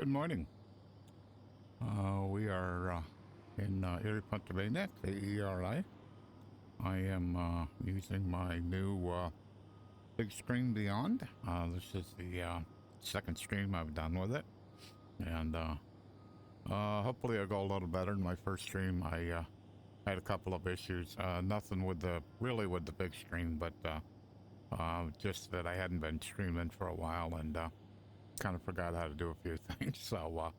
Good morning. We are in Erie, Pennsylvania, KERI. I am using my new Bigscreen Beyond. This is the second stream I've done with it. And hopefully it'll go a little better. In my first stream, I had a couple of issues. Nothing with the big screen, but just that I hadn't been streaming for a while and kind of forgot how to do a few things. So,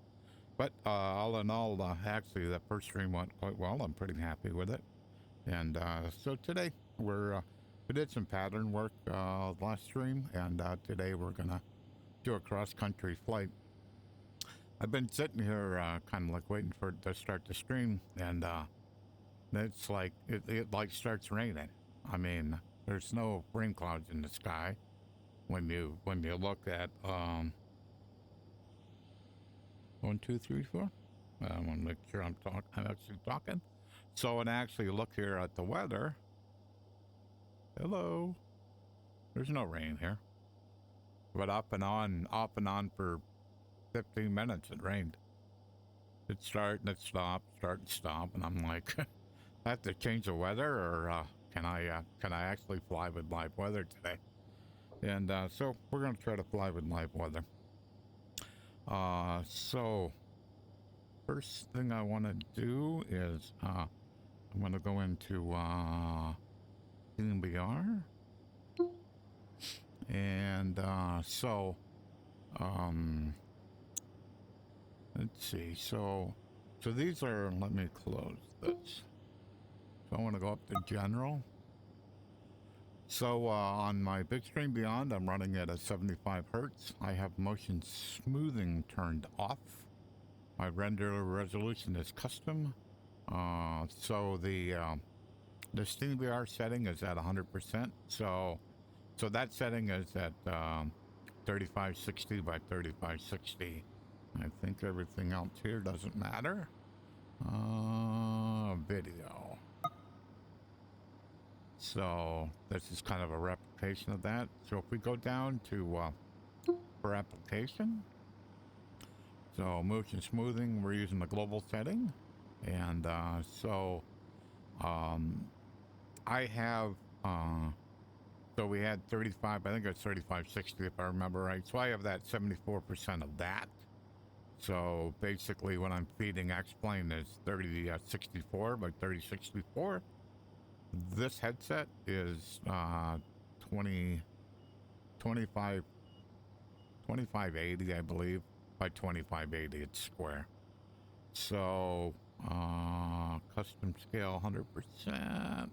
but all in all, actually, that first stream went quite well. I'm pretty happy with it. And so today we did some pattern work last stream, and today we're gonna do a cross country flight. I've been sitting here kind of like waiting for it to start the stream, and it's like it like starts raining. I mean, there's no rain clouds in the sky when you look at 1, 2, 3, 4. I want to make sure I'm actually talking. So, and actually look here at the weather. Hello. There's no rain here. But off and on for 15 minutes it rained. It start and it stop, start and stop, and I'm like, I have to change the weather, or can I actually fly with live weather today? And so we're gonna try to fly with live weather. So first thing I want to do is I'm going to go into DNVR, and let's see. So these are. Let me close this. So I want to go up to general. So on my Bigscreen Beyond, I'm running at a 75 hertz. I have motion smoothing turned off. My render resolution is custom. So the SteamVR setting is at 100%. So that setting is at 3560 by 3560. I think everything else here doesn't matter. Video. So this is kind of a replication of that. So if we go down to for application, so motion smoothing, we're using the global setting, and I have so we had 35. I think it's 3560 if I remember right. So I have that 74% of that. So basically, what I'm feeding X-Plane is 3064 by 3064. This headset is 2580, I believe, by 2580. It's square. So custom scale 100%.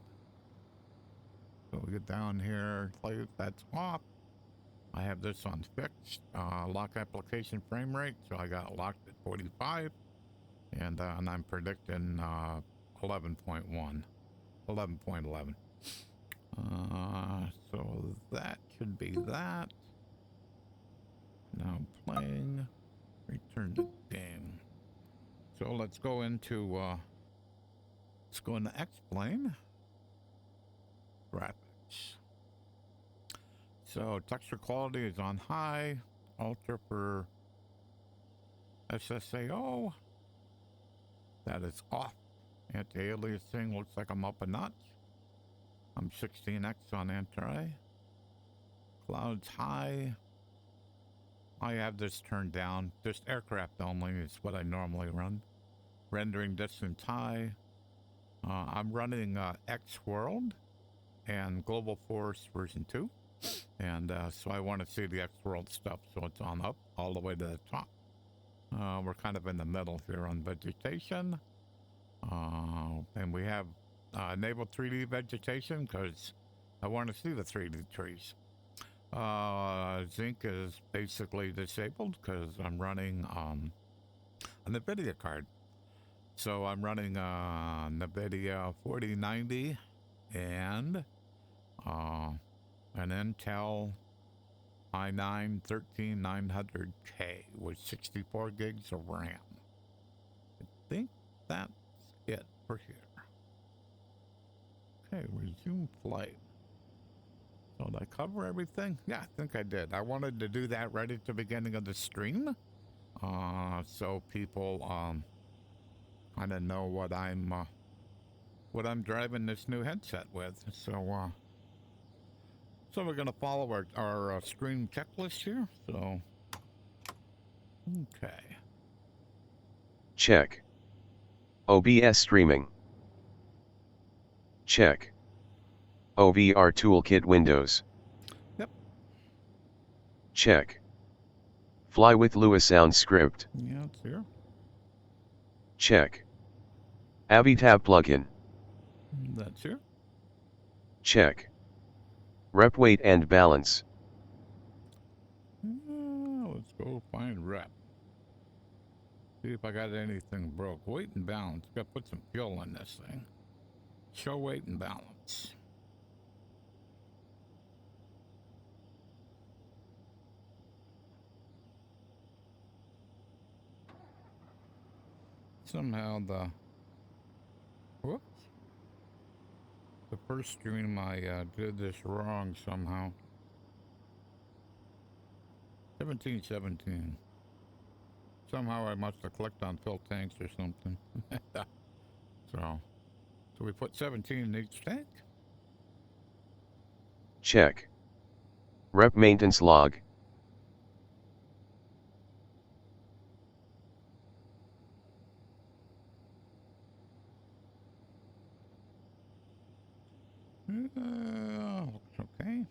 So we get down here, that's off. I have this on fixed lock application frame rate, so I got it locked at 45, and I'm predicting 11.1. 11.11. So that should be that. Now playing. Return to game. So let's go into X-Plane. Graphics. So texture quality is on high. Ultra for SSAO. That is off. Anti-aliasing looks like I'm up a notch. I'm 16x on anti. Clouds high. I have this turned down. Just aircraft only is what I normally run. Rendering distance high. I'm running X World and Global Force version 2. And so I want to see the X World stuff, so it's on up all the way to the top. We're kind of in the middle here on vegetation. And we have enabled 3D vegetation because I want to see the 3D trees. Zinc is basically disabled because I'm running an NVIDIA card. So I'm running NVIDIA 4090 and an Intel i9-13900K with 64 gigs of RAM. I think that's it for here. Okay, resume flight. So did I cover everything? Yeah, I think I did. I wanted to do that right at the beginning of the stream. so people kind of know what I'm driving this new headset with. So we're gonna follow our screen checklist here. So okay. Check. OBS streaming. Check. OVR toolkit windows. Yep. Check. Fly with Lewis sound script. Yeah, it's here. Check. Avitab plugin. That's here. Check. Rep weight and balance. Let's go find rep. See if I got anything broke. Weight and balance. Got to put some fuel in this thing. Show weight and balance. Somehow whoops. The first stream I did this wrong somehow. 1717. Somehow I must have clicked on fill tanks or something. So we put 17 in each tank. Check. Rep maintenance log. Okay.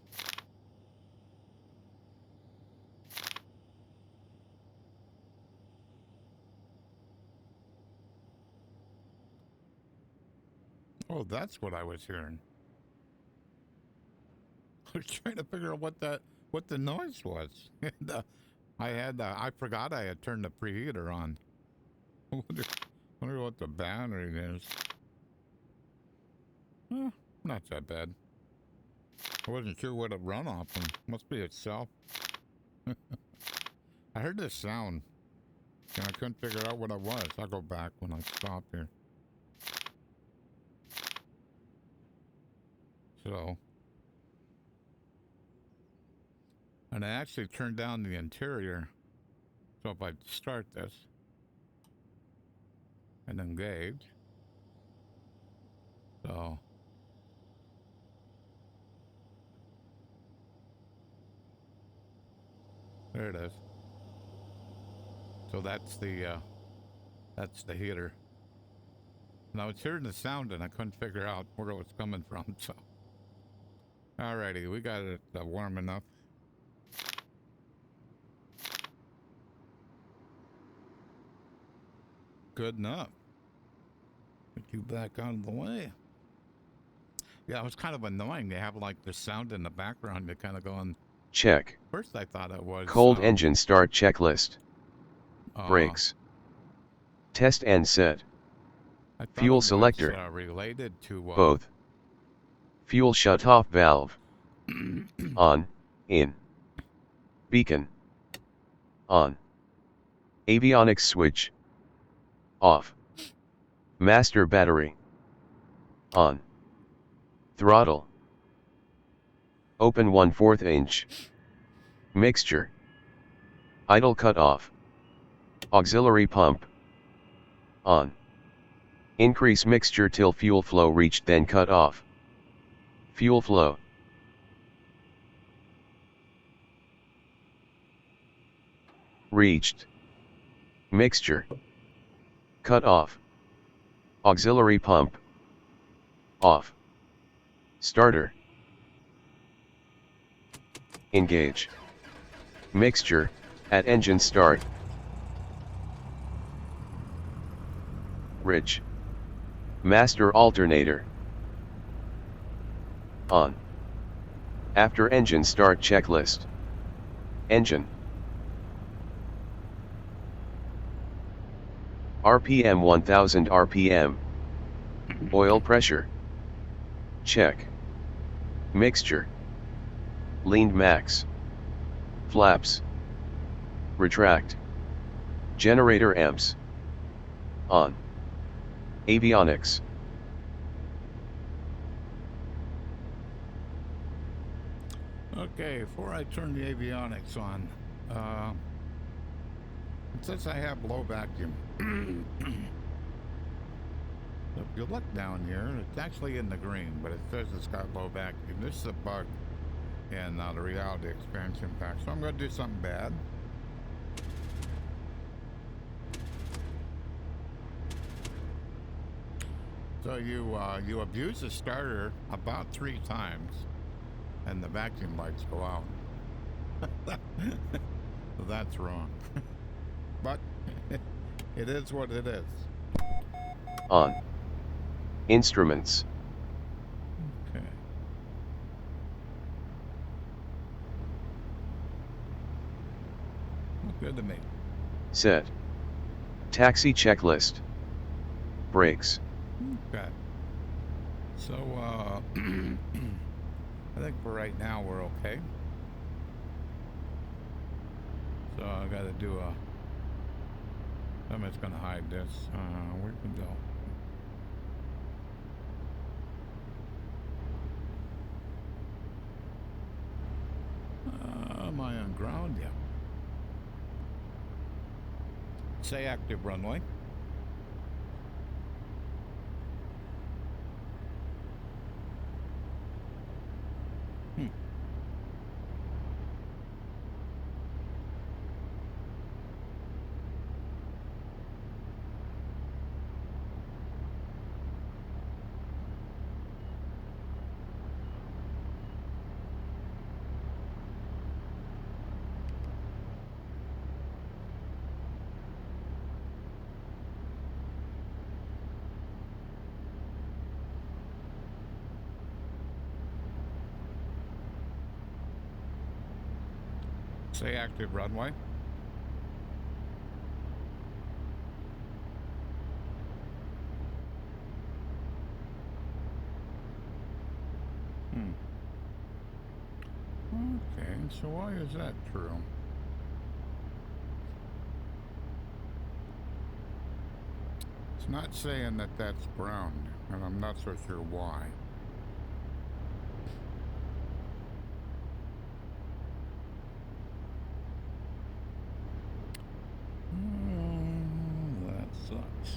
Oh, that's what I was hearing. I was trying to figure out what the noise was. And, I forgot I had turned the preheater on. Wonder what the battery is. Not that bad. I wasn't sure what it run off from. Must be itself. I heard this sound, and I couldn't figure out what it was. I'll go back when I stop here. So, and I actually turned down the interior. So if I start this and engage, so there it is. So that's the heater. And I was hearing the sound and I couldn't figure out where it was coming from. So, alrighty, we got it warm enough. Good enough. Put you back out of the way. Yeah, it was kind of annoying. They have like the sound in the background. They're kind of going. Check. First, I thought it was cold engine start checklist. Brakes. Test and set. Fuel selector. Related to both. Fuel shut-off valve. On. In. Beacon. On. Avionics switch. Off. Master battery. On. Throttle. Open 1/4 inch. Mixture. Idle cut off. Auxiliary pump. On. Increase mixture till fuel flow reached, then cut off. Fuel flow. Reached. Mixture. Cut off. Auxiliary pump. Off. Starter. Engage. Mixture, at engine start. Rich. Master alternator. On. After engine start checklist. Engine. RPM 1000 RPM. Oil pressure. Check. Mixture. Leaned max. Flaps. Retract. Generator amps. On. Avionics. Okay, before I turn the avionics on, It says I have low vacuum. So if you look down here, it's actually in the green, but it says it's got low vacuum. This is a bug in the reality expansion pack. So I'm going to do something bad. So you abuse the starter about 3 times, and the vacuum lights go out. So that's wrong. But it is what it is. On. Instruments. Okay. Look good to me. Set. Taxi checklist. Brakes. Okay. So, I think for right now we're okay. So I gotta do a... Somebody's gonna hide this. Where can we go? Am I on ground? Yeah. Say active runway. Say active runway. Okay, so why is that true? It's not saying that that's brown, and I'm not so sure why. That sucks.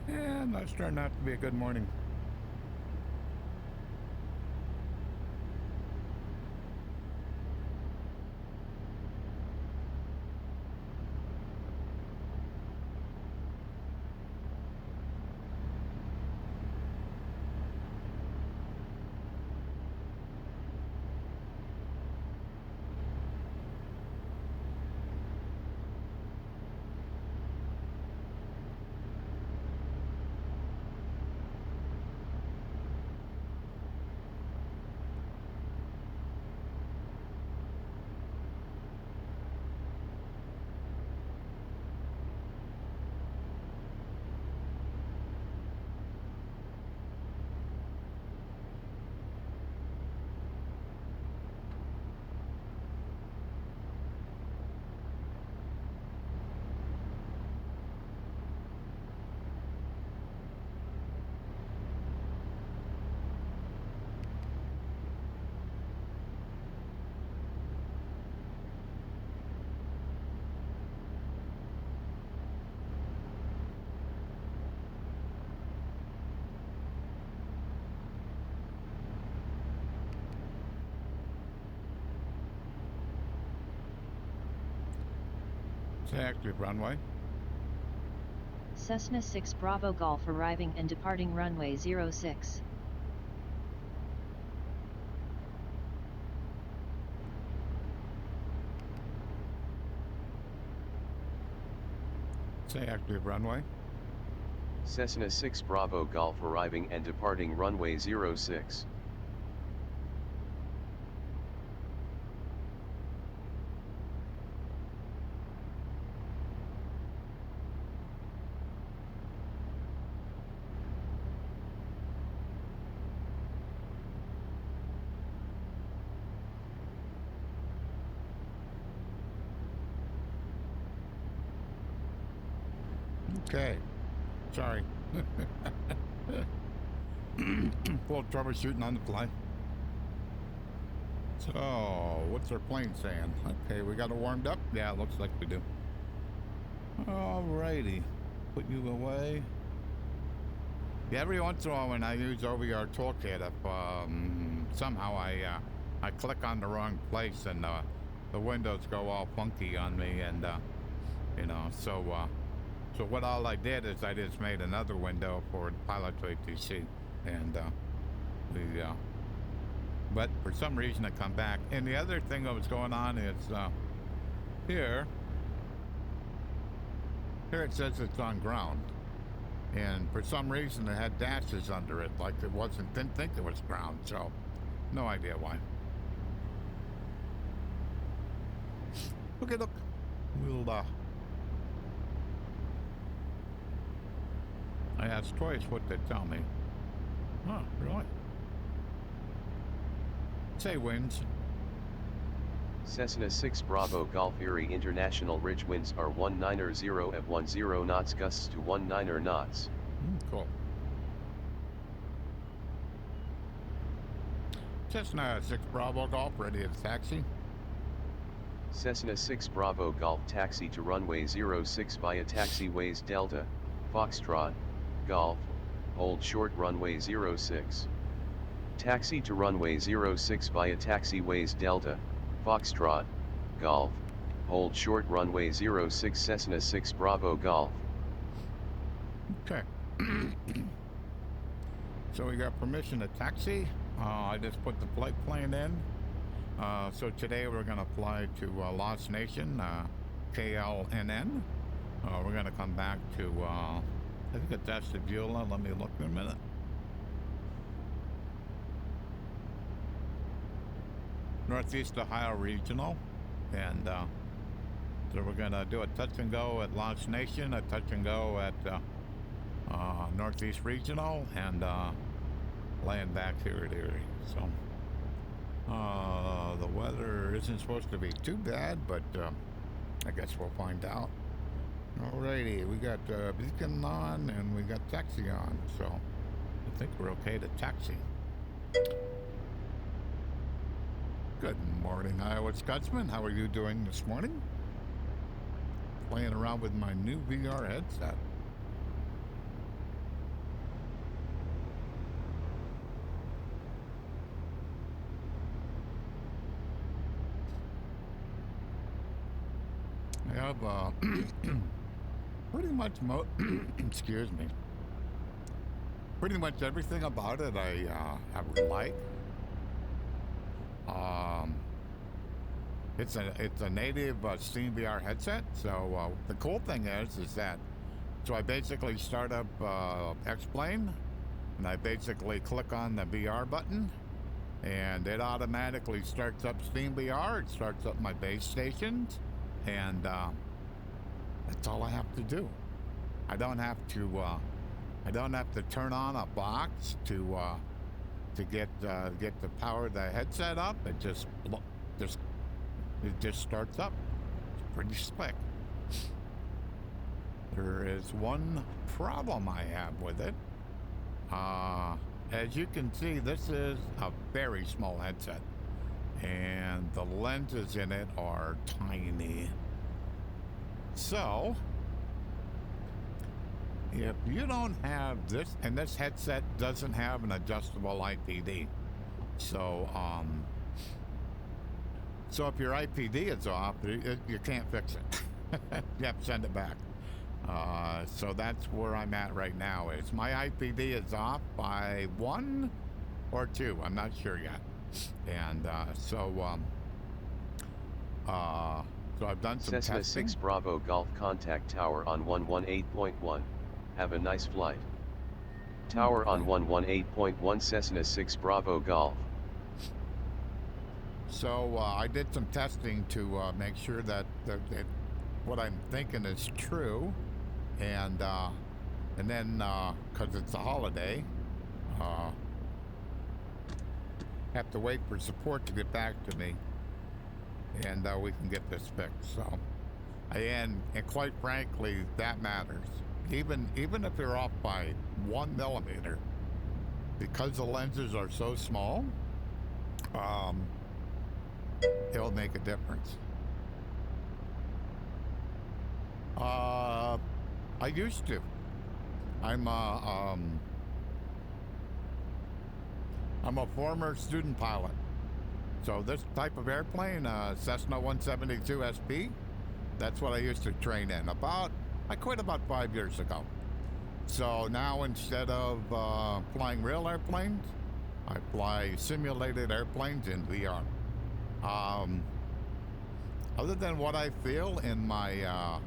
And that's starting out to be a good morning. Say active runway. Cessna 6 Bravo Golf arriving and departing runway 06. Say active runway. Cessna 6 Bravo Golf arriving and departing runway 06. Okay. Sorry. Full troubleshooting on the fly. So, what's our plane saying? Okay, we got it warmed up? Yeah, it looks like we do. Alrighty. Put you away. Yeah, every once in a while when I use OVR Toolkit, if somehow I click on the wrong place and the windows go all funky on me, and you know, so what all I did is I just made another window for Pilot ATC, and but for some reason it come back. And the other thing that was going on is here it says it's on ground, and for some reason it had dashes under it, like it didn't think it was ground, so no idea why. Okay, look, we'll I asked twice what they tell me. Huh, really? Say winds. Cessna 6 Bravo Golf Erie International Ridge winds are 190 at 10 knots, gusts to 19 knots. Cool. Cessna 6 Bravo Golf ready to taxi. Cessna 6 Bravo Golf taxi to runway 06 via taxiways Delta, Foxtrot, Golf, hold short runway 06. Taxi to runway 06 via taxiways Delta, Foxtrot, Golf, hold short runway 06 Cessna 6 Bravo Golf. Okay. So we got permission to taxi. I just put the flight plan in. So today we're going to fly to Lost Nation, KLNN. We're going to come back to, I think it's Ashtabula. Let me look in a minute. Northeast Ohio Regional. And so we're going to do a touch and go at Lost Nation, a touch and go at Northeast Regional, and land back here at Erie. So the weather isn't supposed to be too bad, but I guess we'll find out. Alrighty, we got beacon on and we got taxi on, so I think we're okay to taxi. Good morning, Iowa Scotsman. How are you doing this morning? Playing around with my new VR headset. I have pretty much excuse me. Pretty much everything about it I like. It's a native Steam VR headset. So the cool thing is that so I basically start up X-Plane, and I basically click on the VR button, and it automatically starts up Steam VR. It starts up my base stations. And that's all I have to do. I don't have to turn on a box to get the power of the headset up. It just starts up. It's pretty slick. There is one problem I have with it. As you can see, this is a very small headset, and the lenses in it are tiny. So if you don't have this, and this headset doesn't have an adjustable IPD, so so if your IPD is off, you can't fix it. You have to send it back. So that's where I'm at right now. Is my IPD is off by 1 or 2, I'm not sure yet. And so I've done some Cessna testing. 6 Bravo Golf contact tower on 118.1. Have a nice flight. Tower on 118.1 Cessna 6 Bravo Golf. So I did some testing to make sure that what I'm thinking is true, and then because it's a holiday, have to wait for support to get back to me, and we can get this fixed. So, and quite frankly, that matters. Even if you're off by 1 millimeter, because the lenses are so small, it'll make a difference. I used to. I'm a former student pilot. So this type of airplane, Cessna 172 SP, that's what I used to train in. I quit about 5 years ago. So now instead of flying real airplanes, I fly simulated airplanes in VR. Other than what I feel in my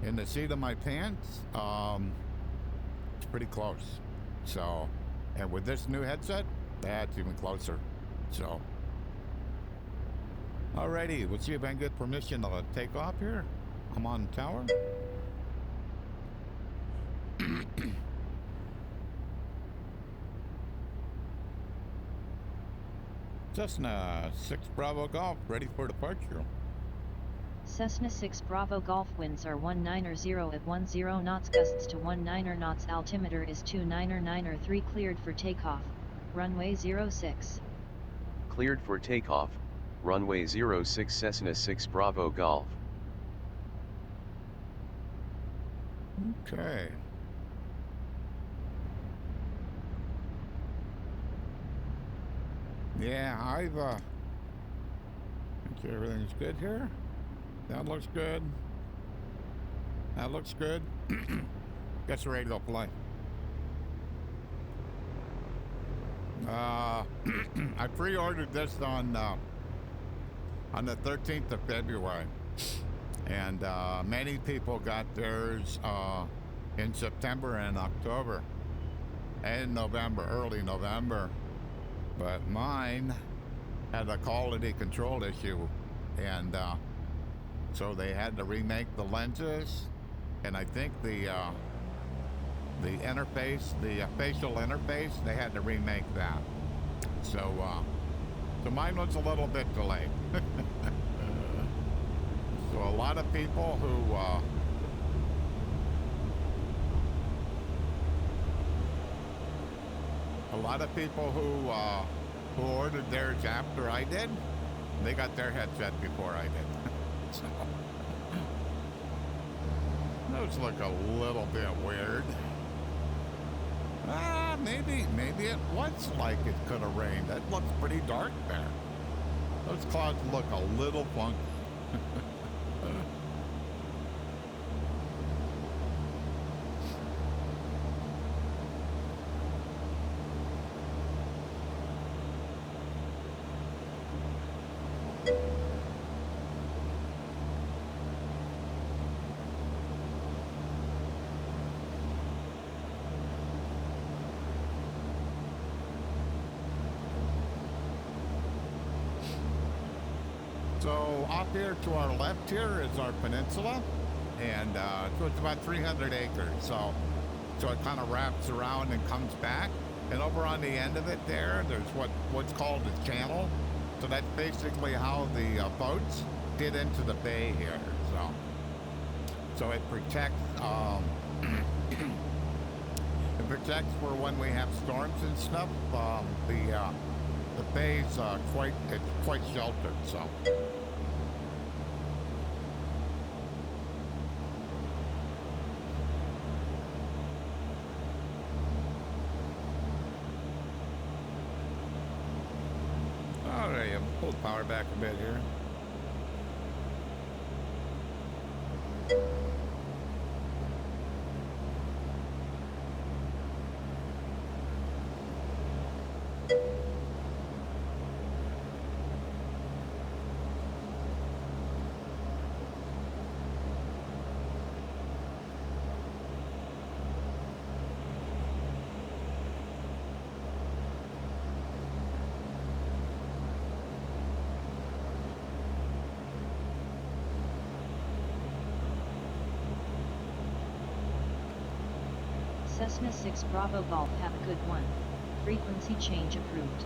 in the seat of my pants, it's pretty close. So, and with this new headset, that's even closer. So, alrighty, we'll see if I can get permission to take off here. I'm on tower. Cessna 6 Bravo Golf, ready for departure. Cessna 6 Bravo Golf winds are 190 at 10 knots, gusts to 19 knots, altimeter is 2993, cleared for takeoff, runway 06. Cleared for takeoff, runway 06 Cessna 6 Bravo Golf. Okay. Yeah, I've make sure everything's good here. That looks good. That looks good. Guess we're ready to go fly. I pre-ordered this on the 13th of February, and many people got theirs in September and October, and November, early November. But mine had a quality control issue, and so they had to remake the lenses, and I think the interface, the facial interface, they had to remake that. So mine was a little bit delayed. So a lot of people who ordered theirs after I did, they got their headset before I did. So those look a little bit weird. Maybe it was like it could have rained. That looks pretty dark there. Those clouds look a little funky. So off here to our left here is our peninsula, and so it's about 300 acres. So it kind of wraps around and comes back. And over on the end of it there, there's what's called a channel. So that's basically how the boats get into the bay here. So it protects it protects for when we have storms and stuff. The bay's quite sheltered. So. All right, I'm pull the power back a bit here. Cessna 6 Bravo Golf, have a good one. Frequency change approved.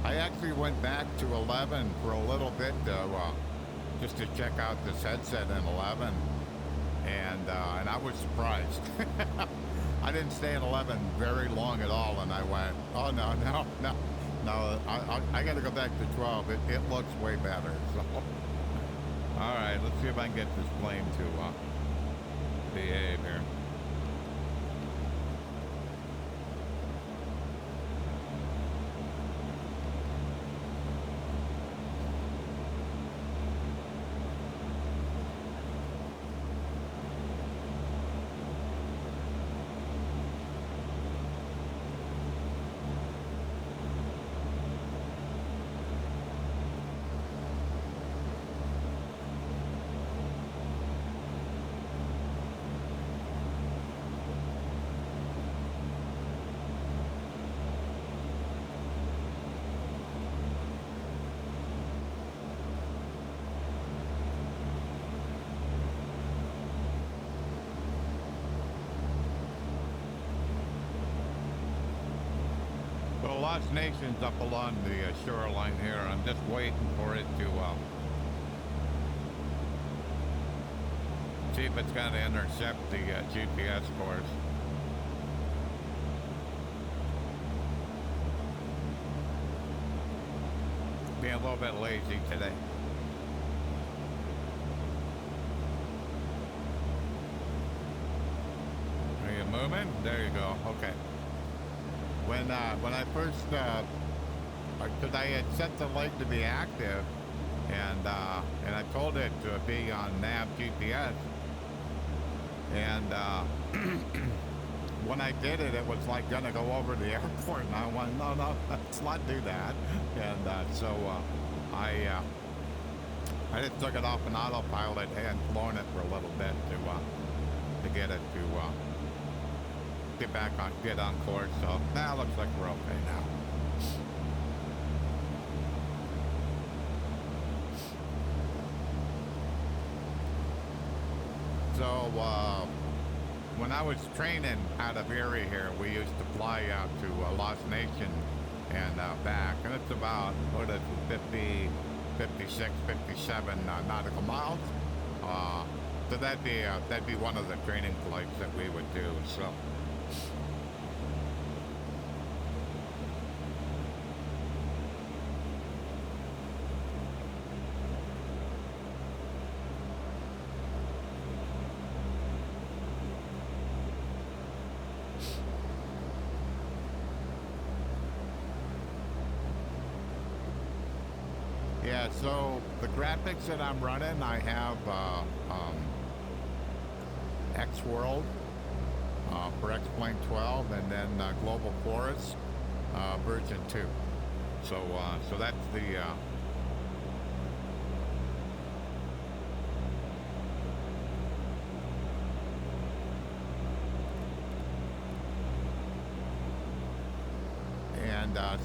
I actually went back to 11 for a little bit just to check out this headset in 11, and I was surprised. I didn't stay in 11 very long at all, and I went, oh no, I got to go back to 12. It looks way better. So, all right, let's see if I can get this plane to behave here. Lost Nations up along the shoreline here. I'm just waiting for it to see if it's going to intercept the GPS course. Being a little bit lazy today. Are you moving? There you go. Okay. When I first, because I had set the light to be active, and I told it to be on nav GPS, and when I did it, it was like gonna go over the airport, and I went, no, let's not do that, and so I just took it off an autopilot and flown it for a little bit to get it to. Get on course, so now looks like we're okay now. So when I was training out of area here, we used to fly out to Lost Nation and back, and it's about 50, 56, 57 nautical miles. So that'd be one of the training flights that we would do. So. Yeah, so the graphics that I'm running, I have X World for X-Plane 12, and then Global Forest version 2. So that's the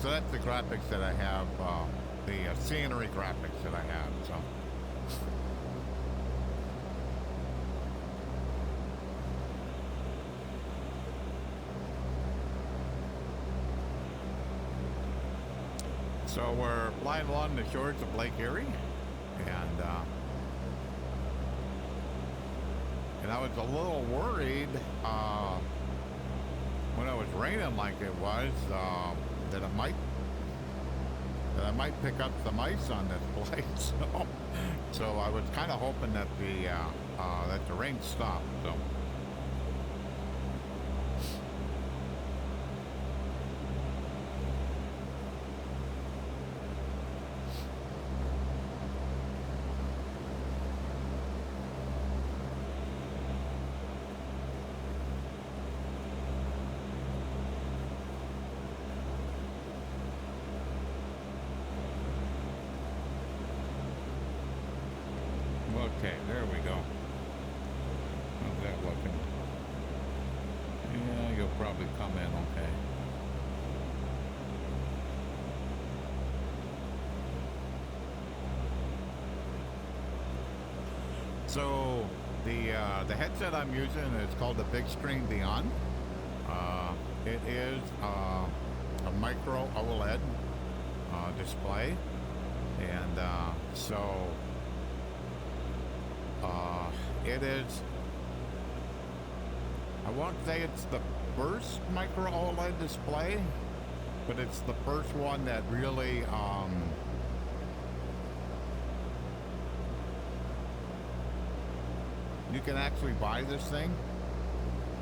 so that's the graphics that I have. The scenery graphics that I have, so. So we're flying along the shores of Lake Erie, and I was a little worried when it was raining like it was that I might pick up some ice on this place. So I was kind of hoping that the rain stopped. So. Okay, there we go. How's that looking? Yeah, you'll probably come in okay. So the headset I'm using is called the Bigscreen Beyond. It is a micro OLED display, and it is. I won't say it's the first micro OLED display, but it's the first one that really you can actually buy this thing.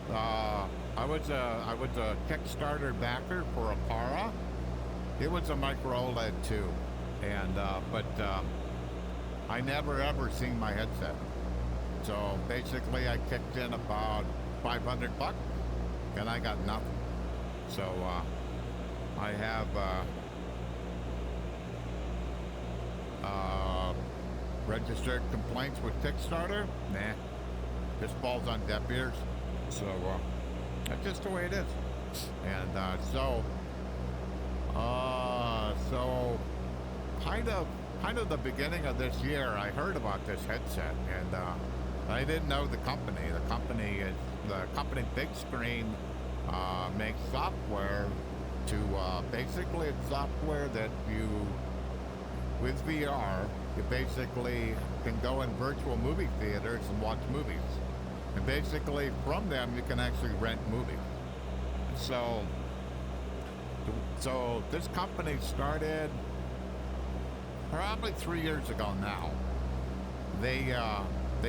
I was a Kickstarter backer for a Para. It was a micro OLED too, and but I never ever seen my headset. So basically, I kicked in about $500, and I got nothing. So I have registered complaints with Kickstarter. Nah, this falls on deaf ears. So that's just the way it is. And so kind of the beginning of this year, I heard about this headset, and I didn't know the company. The company Bigscreen makes software to basically it's software that you, with VR, you basically can go in virtual movie theaters and watch movies. And basically from them you can actually rent movies. So this company started probably 3 years ago now. They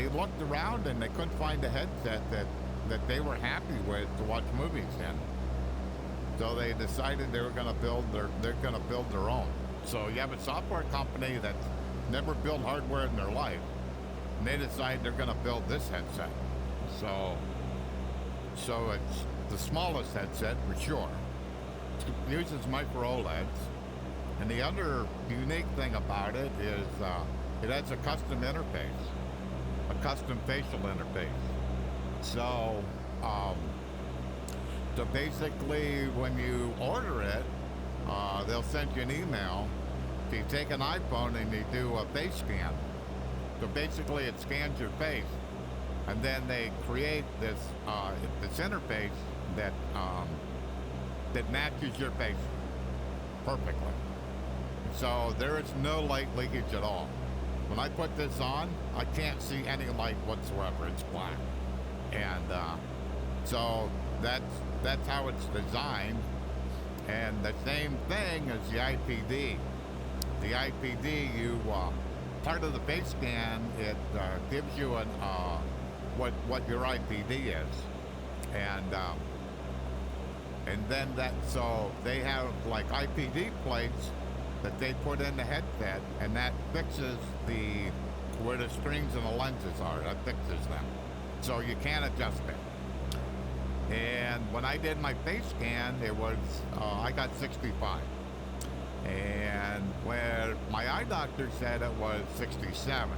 looked around and they couldn't find a headset that they were happy with to watch movies in. So they decided they're gonna build their own. So you have a software company that's never built hardware in their life, and they decide they're gonna build this headset. So it's the smallest headset for sure. It uses micro OLEDs, and the other unique thing about it is it has a custom interface, a custom facial interface. So basically when you order it, they'll send you an email. So you take an iPhone and you do a face scan. So basically it scans your face, and then they create this interface that matches your face perfectly. So there is no light leakage at all. When I put this on, I can't see any light whatsoever. It's black. And so that's how it's designed. And the same thing as the IPD. The IPD, part of the face scan, it gives you an what your IPD is, and then so they have like IPD plates that they put in the headset, and that fixes where the strings and the lenses are. That fixes them, so you can't adjust it. And when I did my face scan, it was I got 65, and where my eye doctor said it was 67.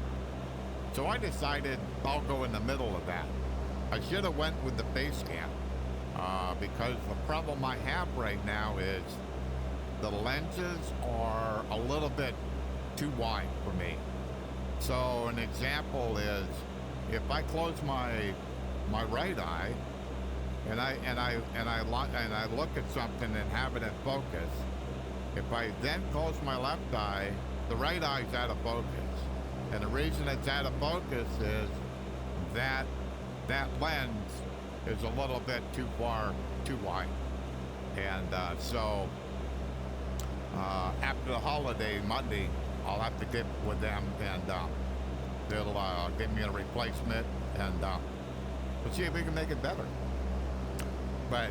So I decided I'll go in the middle of that. I should have went with the face scan because the problem I have right now is the lenses are a little bit too wide for me. So an example is if I close my right eye and I look at something and have it in focus, if I then close my left eye, the right eye's out of focus. And the reason it's out of focus is that lens is a little bit too wide. And so after the holiday, Monday, I'll have to get with them, and they'll give me a replacement, and we'll see if we can make it better. But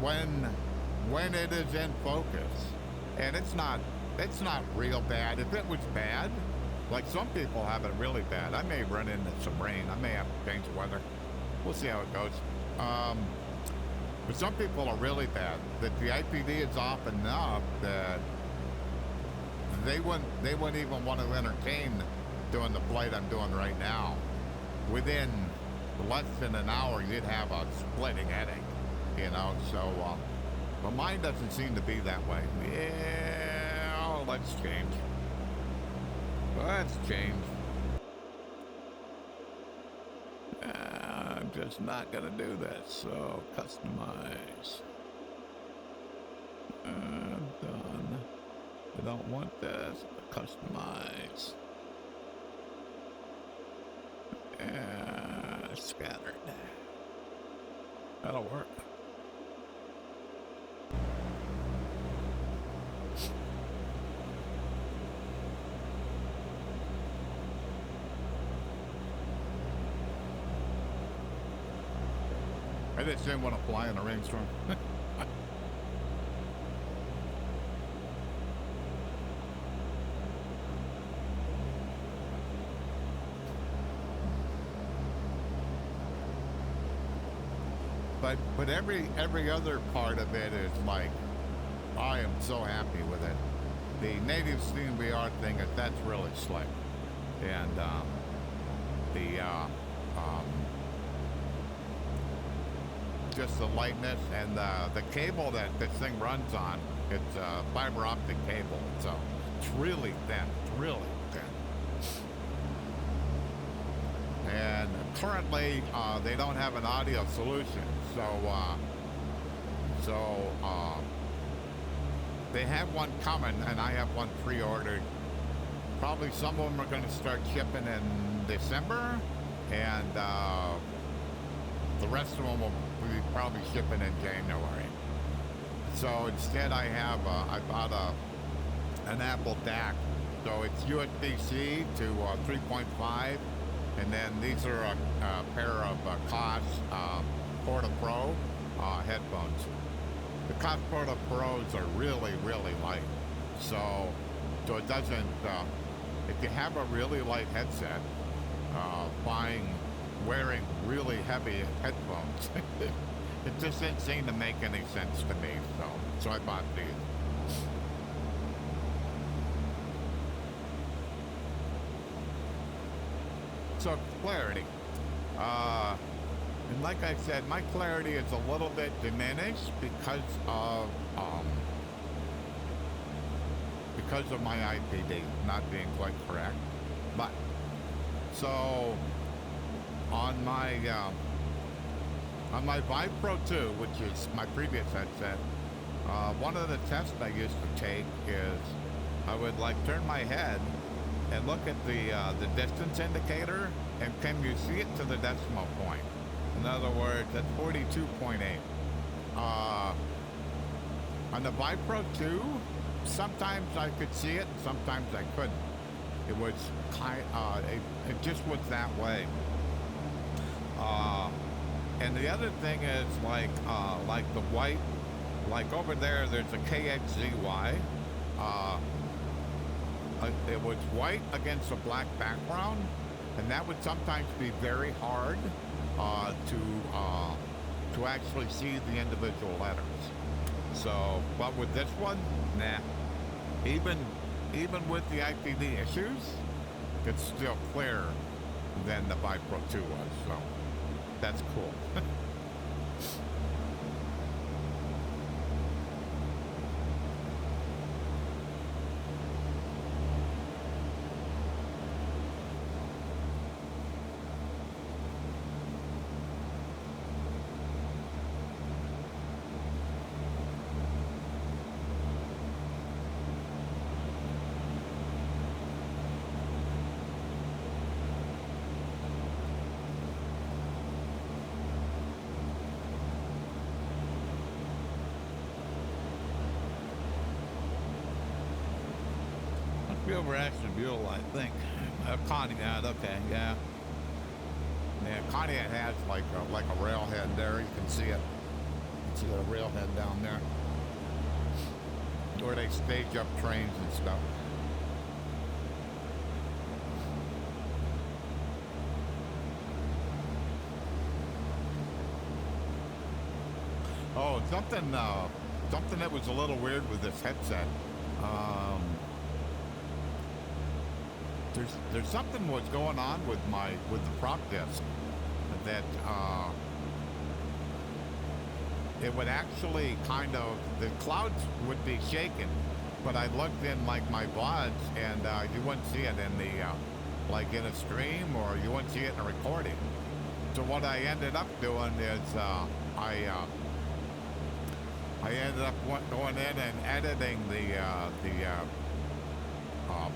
when it is in focus, and it's not real bad. If it was bad, like some people have it really bad, I may run into some rain. I may have to change the weather. We'll see how it goes. But some people are really bad. That the IPD is off enough that they wouldn't even want to entertain doing the flight I'm doing right now. Within less than an hour, you'd have a splitting headache, So, but mine doesn't seem to be that way. Yeah, let's change. Let's change. I'm just not gonna do this. So customize. Done. I don't want this. Customize. Scattered. That'll work. I just didn't want to fly in a rainstorm. But every other part of it is like, I am so happy with it. The native steam VR thing, that's really slick, and just the lightness and the cable that this thing runs on. It's a fiber optic cable, so it's really thin. It's really thin. And currently, they don't have an audio solution, so they have one coming, and I have one pre-ordered. Probably some of them are going to start shipping in December, and the rest of them will be probably shipping in January. So instead, I bought an Apple DAC, so it's USB-C to 3.5. And then these are a pair of Koss Porta Pro headphones. The Koss Porta Pros are really, really light. So it doesn't, if you have a really light headset, wearing really heavy headphones, it just didn't seem to make any sense to me. So I bought these. So clarity, and like I said, my clarity is a little bit diminished because of my IPD not being quite correct. But so on my Vive Pro 2, which is my previous headset, one of the tests I used to take is I would like turn my head and look at the distance indicator, and can you see it to the decimal point? In other words, that's 42.8. On the Vive Pro 2, sometimes I could see it, sometimes I couldn't. It was it just was that way. And the other thing is like the white, like over there's a KERI-KLNN-KHZY. It was white against a black background, and that would sometimes be very hard to actually see the individual letters. So, but with this one, nah. Even with the IPD issues, it's still clearer than the Vive Pro 2 was. So that's cool. Over Ashton Buell, I think. Conneaut, okay, yeah. Yeah, Conneaut has like a railhead there. You can see it. You can see the railhead down there, where they stage up trains and stuff. Oh, something that was a little weird with this headset. There's something was going on with the prop disc that it would actually the clouds would be shaking, but I looked in like my VODs and you wouldn't see it in the like in a stream, or you wouldn't see it in a recording. So what I ended up doing is I ended up going in and editing the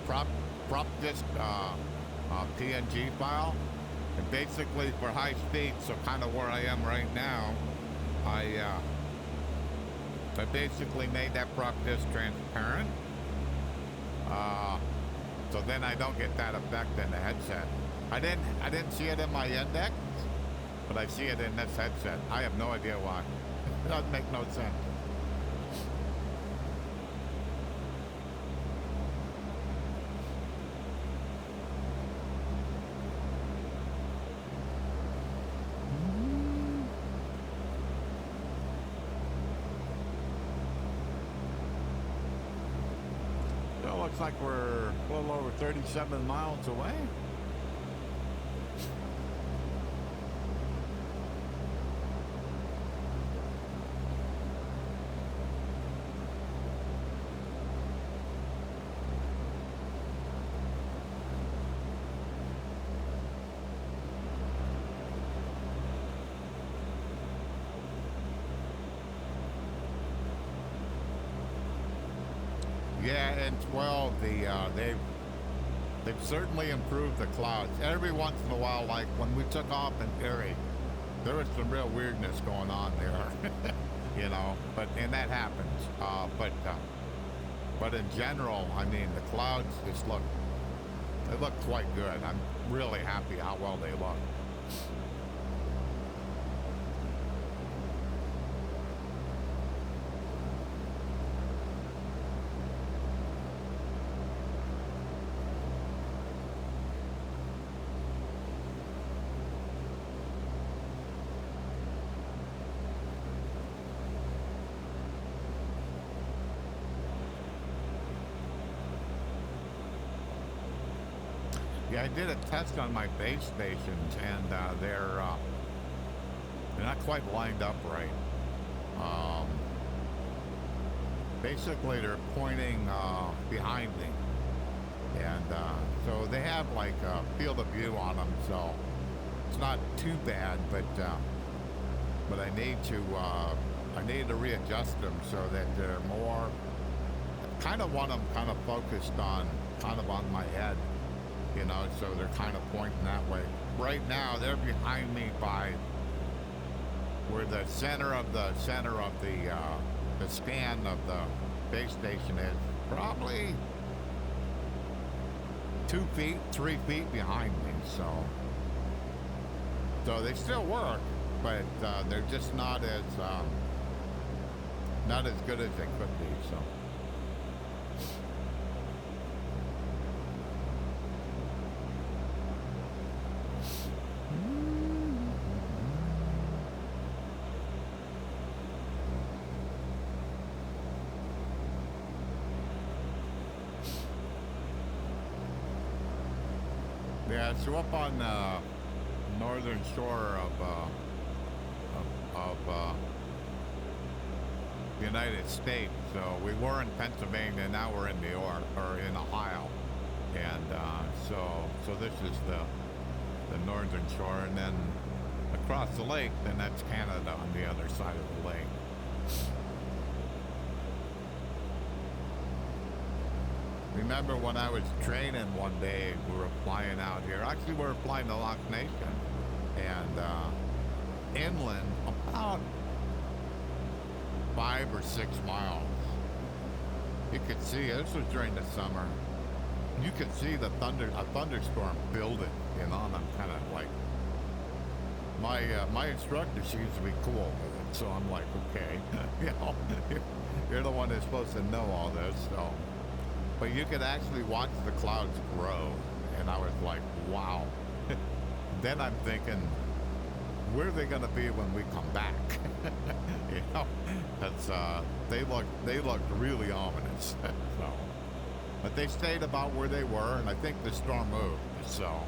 prop disk PNG file, and basically for high speed, so kind of where I am right now, I basically made that prop disk transparent, so then I don't get that effect in the headset. I didn't see it in my index, but I see it in this headset. I have no idea why. It doesn't make no sense. So it looks like we're a little over 37 miles away. Yeah, and 12, they've certainly improved the clouds. Every once in a while, like when we took off in Keri, there was some real weirdness going on there, you know. And that happens. But in general, I mean, the clouds just look quite good. I'm really happy how well they look. Yeah, I did a test on my base stations, and they're not quite lined up right. Basically, they're pointing behind me, and so they have like a field of view on them, so it's not too bad. But I need to readjust them so that they're more. Kind of want them kind of focused on my head. You know, so they're kind of pointing that way. Right now, they're behind me by where the center of the span of the base station is. Probably 2 feet, 3 feet behind me. So they still work, but they're just not as good as they could be. So. Yeah, so up on the northern shore of the United States. So we were in Pennsylvania, now we're in New York, or in Ohio, and so this is the northern shore, and then across the lake, then that's Canada on the other side of the lake. Remember when I was training one day, we were flying out here. Actually, we were flying to Loch Nation, and inland about 5 or 6 miles. You could see, this was during the summer, you could see a thunderstorm building, you know, and I'm kind of like, my instructor seems to be cool with it, so I'm like, okay, you know, you're the one that's supposed to know all this, so. But you could actually watch the clouds grow, and I was like, wow. Then I'm thinking, where are they going to be when we come back? You know, because they looked really ominous. So, but they stayed about where they were, and I think the storm moved. So.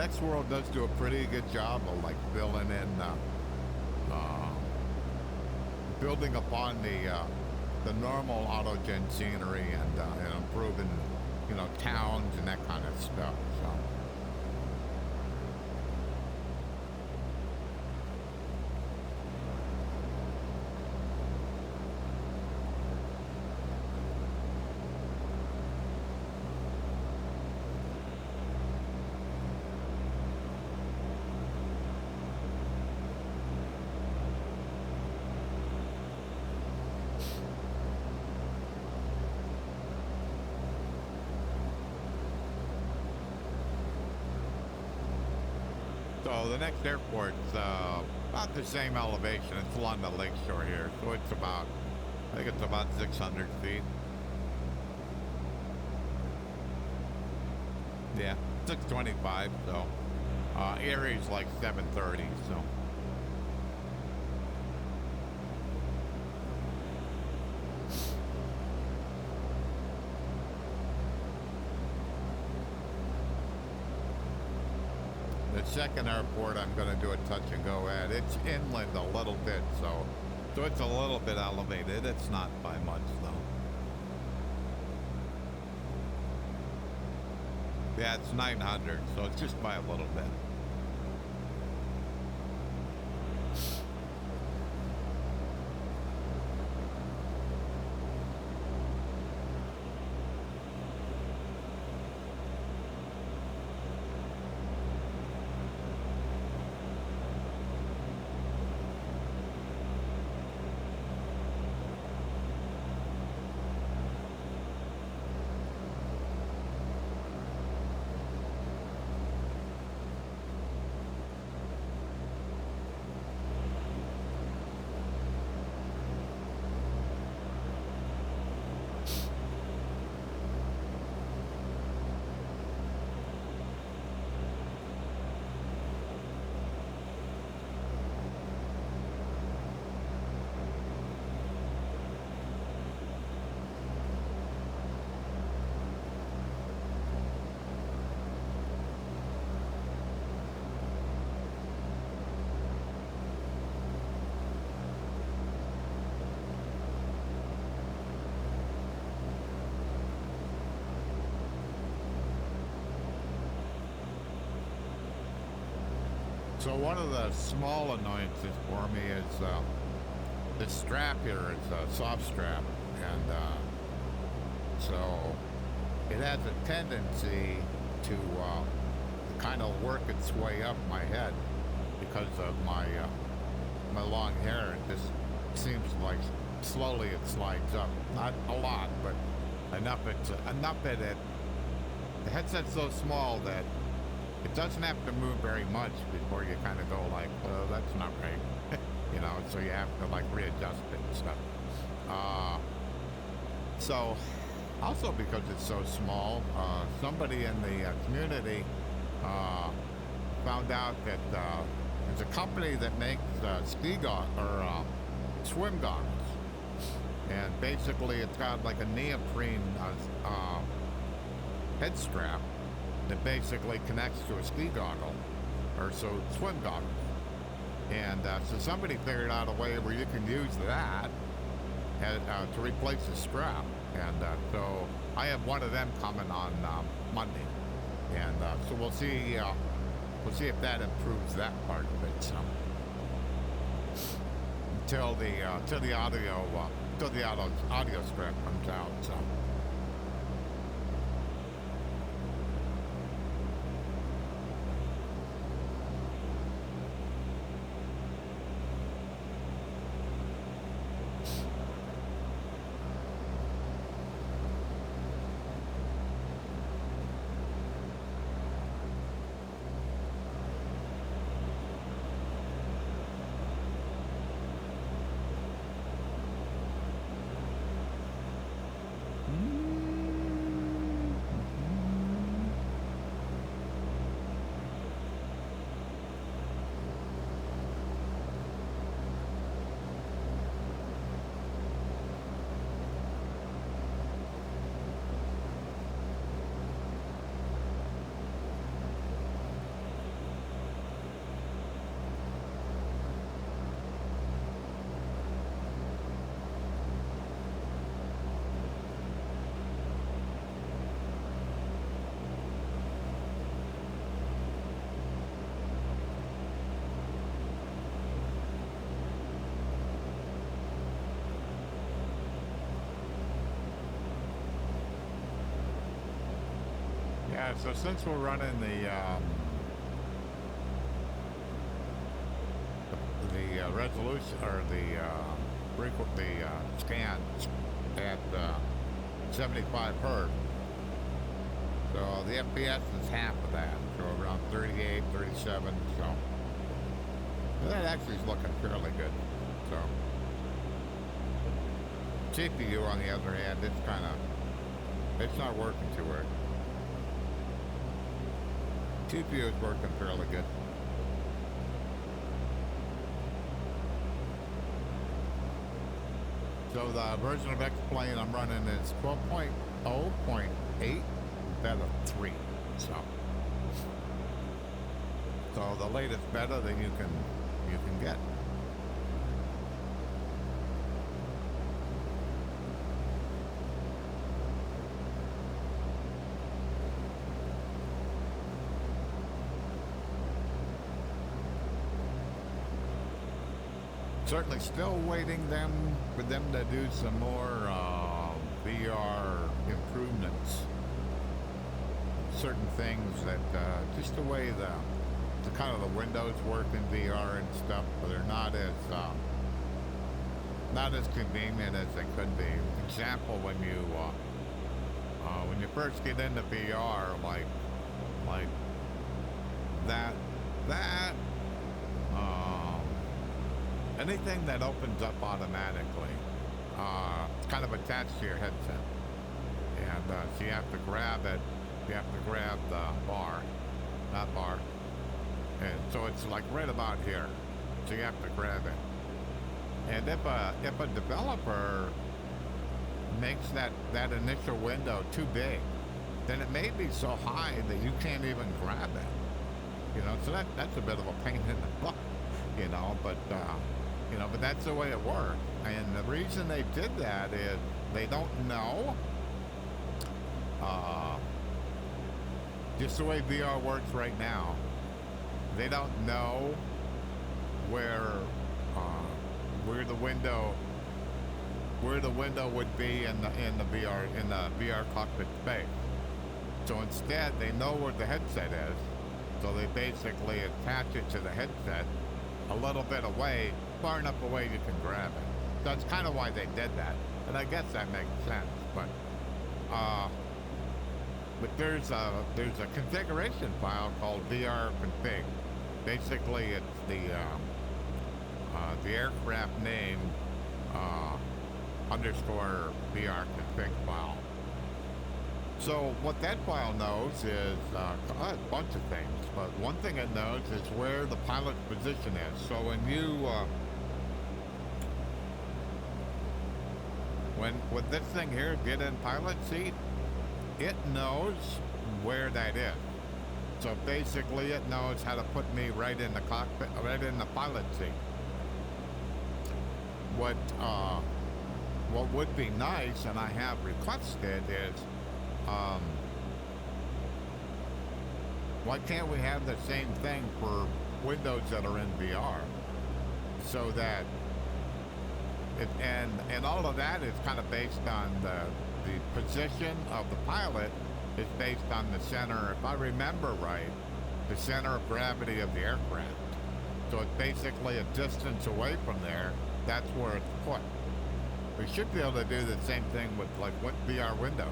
X World does do a pretty good job of like filling in, building upon the normal autogen scenery and improving, you know, towns and that kind of stuff. So. So the next airport's about the same elevation. It's along the lakeshore here, so it's about, I think it's about 600 feet. Yeah, 625. So Erie's like 730. So. The second airport I'm going to do a touch and go at. It's inland a little bit, so it's a little bit elevated. It's not by much though. Yeah, it's 900, so it's just by a little bit. So one of the small annoyances for me is this strap here is a soft strap, and so it has a tendency to kind of work its way up my head because of my my long hair. It just seems like slowly it slides up. Not a lot, but enough that it, the headset's so small that it doesn't have to move very much before you kind of go like, well, that's not right. You know, so you have to like readjust it and stuff. So also because it's so small, somebody in the community found out that there's a company that makes ski goggles or swim goggles, and basically it's got like a neoprene head strap that basically connects to a ski goggle, or so swim goggles. And so somebody figured out a way where you can use that to replace the strap. And so I have one of them coming on Monday, and so we'll see if that improves that part of it. So until the audio strap comes out. So. Yeah, so since we're running the resolution or the scans at 75 hertz, so the FPS is half of that, so around 38, 37. So that actually is looking fairly good. So CPU, on the other hand, it's not working too well. CPU is working fairly good. So the version of X-Plane I'm running is 12.0.8 beta 3. So the latest beta that you can get. Certainly still waiting for them to do some more VR improvements. Certain things that just the way the kind of the windows work in VR and stuff, but they're not as convenient as they could be. For example, when you first get into VR, like that. Anything that opens up automatically, it's kind of attached to your headset. And so you have to grab it, you have to grab the bar, and so it's like right about here. So you have to grab it. And if a developer makes that initial window too big, then it may be so high that you can't even grab it. You know, so that's a bit of a pain in the butt, you know, but that's the way it works. And the reason they did that is they don't know, just the way VR works right now, they don't know where the window would be in the VR cockpit space. So instead, they know where the headset is, so they basically attach it to the headset a little bit away, far enough away you can grab it. That's kind of why they did that, and I guess that makes sense. But there's a configuration file called VR config. Basically, it's the aircraft name _ VR config file. So what that file knows is a bunch of things, but one thing it knows is where the pilot's position is. So when with this thing here, get in pilot seat, it knows where that is. So basically it knows how to put me right in the cockpit, right in the pilot seat. What would be nice, and I have requested, is why can't we have the same thing for windows that are in VR? So that and all of that is kind of based on the position of the pilot is based on the center, if I remember right, the center of gravity of the aircraft. So it's basically a distance away from there, that's where it's put. We should be able to do the same thing with what VR windows,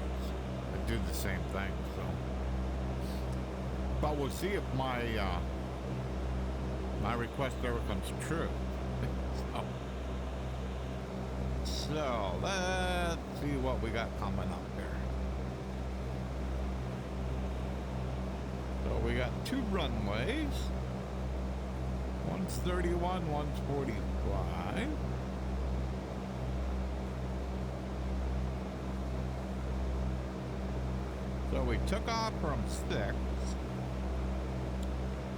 and do the same thing. So, but we'll see if my request ever comes true. So let's see what we got coming up here. So we got 2 runways. One's 31, one's 45. So we took off from 6.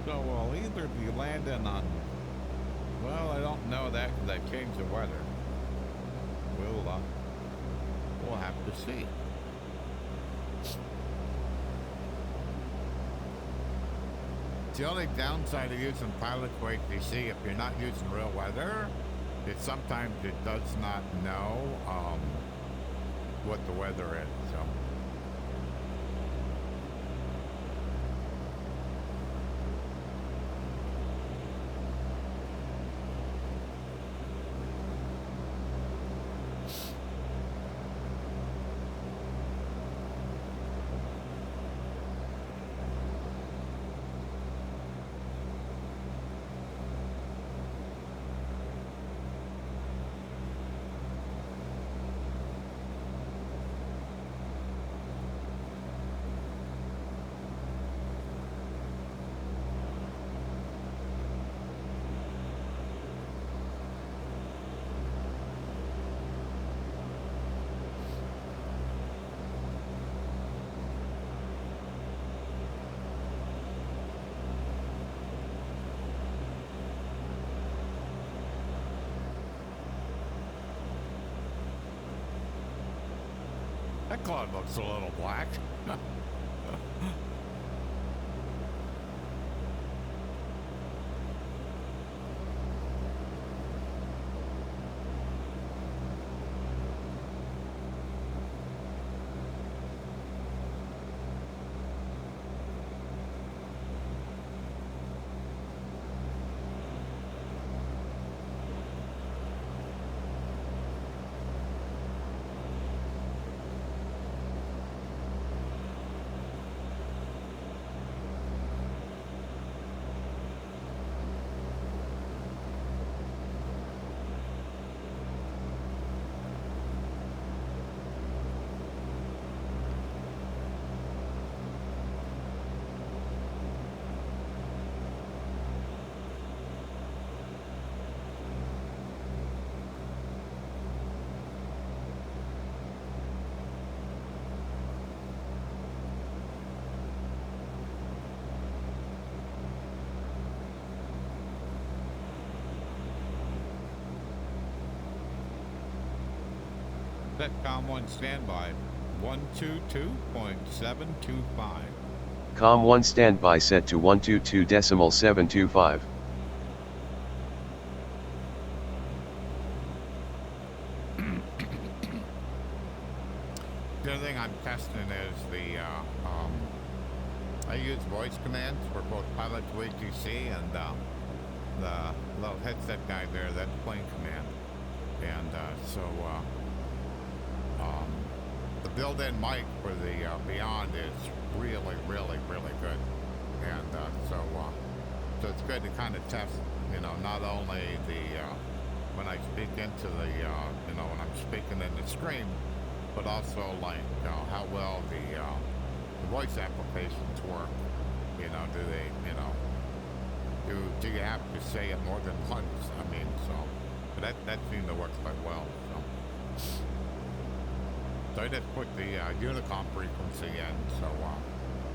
So we'll either be landing on, well, I don't know that because I changed the weather. We'll have to see. The only downside of using pilot weight DC, if you're not using real weather, is sometimes it does not know what the weather is. So That cloud looks a little black. Setcom 1 standby, 122.725. Com 1 standby set to 122.725. The other thing I'm testing is I use voice commands for both pilot to ATC and the little headset guy there, that's plane command. And the built-in mic for the Beyond is really, really, really good. And so it's good to kind of test, you know, not only when I speak into the, when I'm speaking in the stream, but also like how well the voice applications work. You know, do they, do you have to say it more than once? I mean, so but that seemed to work quite well. So I just put the Unicom frequency in, so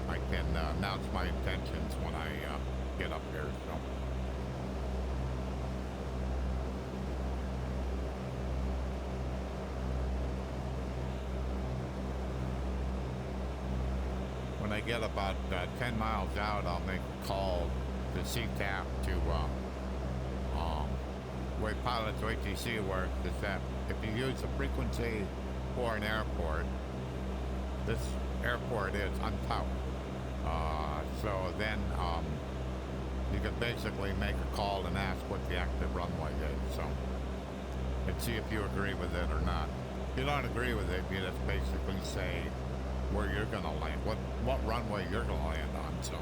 I can announce my intentions when I get up here. So. When I get about 10 miles out, I'll make a call to CTAP to where pilot to ATC works is that if you use a frequency for an airport, this airport is unpowered. So then you can basically make a call and ask what the active runway is. So, and see if you agree with it or not. If you don't agree with it, you just basically say where you're gonna land, what runway you're gonna land on. So.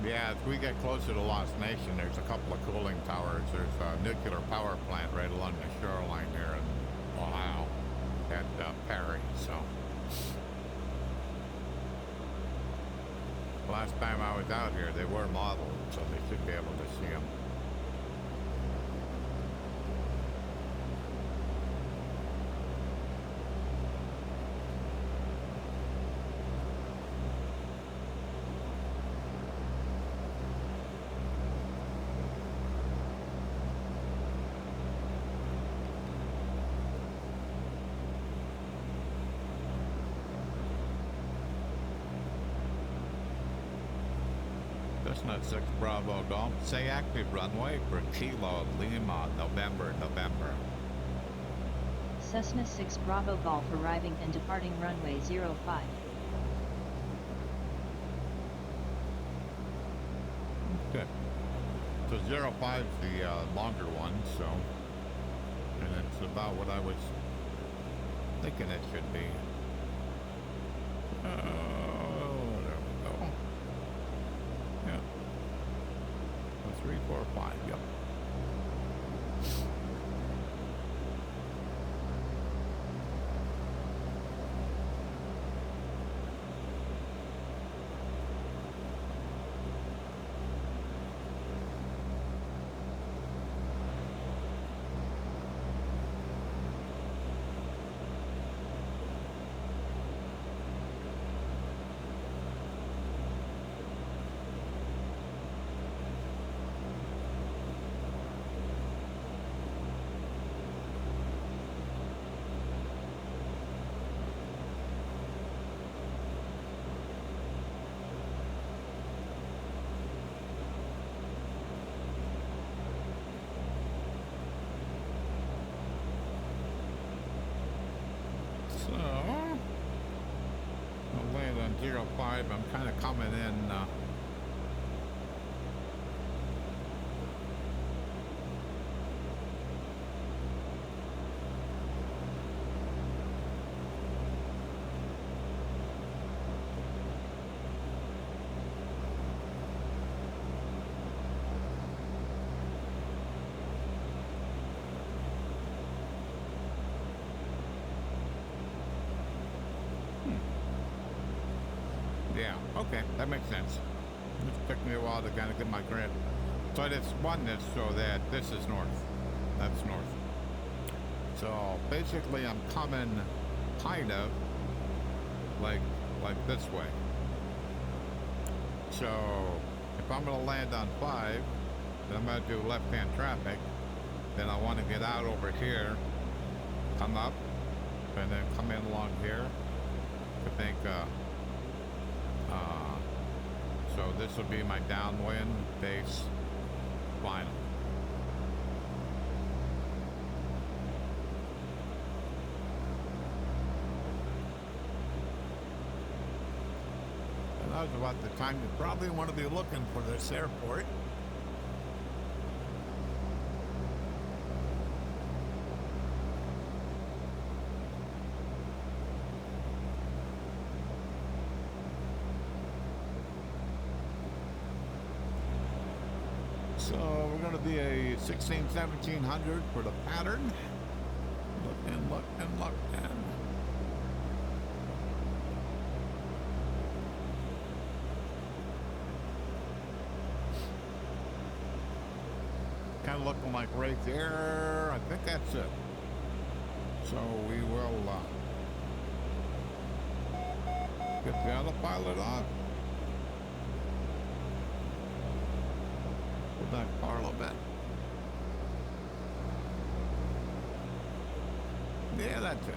Yeah, as we get closer to Lost Nation, there's a couple of cooling towers. There's a nuclear power plant right along the shoreline here in Ohio at Perry. So last time I was out here, they were modeled, so they should be able to see them. Cessna 6 Bravo Golf, say active runway for Kilo Lima, November. Cessna 6 Bravo Golf arriving and departing runway 05. Okay. So 05 is the longer one, so, and it's about what I was thinking it should be. There we go. Yeah. 3, 4, 5, yep. 05, I'm kind of coming in. Yeah, okay, that makes sense. It took me a while to kind of get my grip. So it's oneness, so that this is north. That's north. So basically I'm coming kind of like this way. So if I'm gonna land on 5, then I'm gonna do left-hand traffic. Then I want to get out over here, come up, and then come in along here. I think so this will be my downwind base final. And that was about the time you probably want to be looking for this airport. So we're going to be a 1700 for the pattern. Looking. Kind of looking like right there. I think that's it. So we will get the autopilot on. Back far a little bit. Yeah, that's it.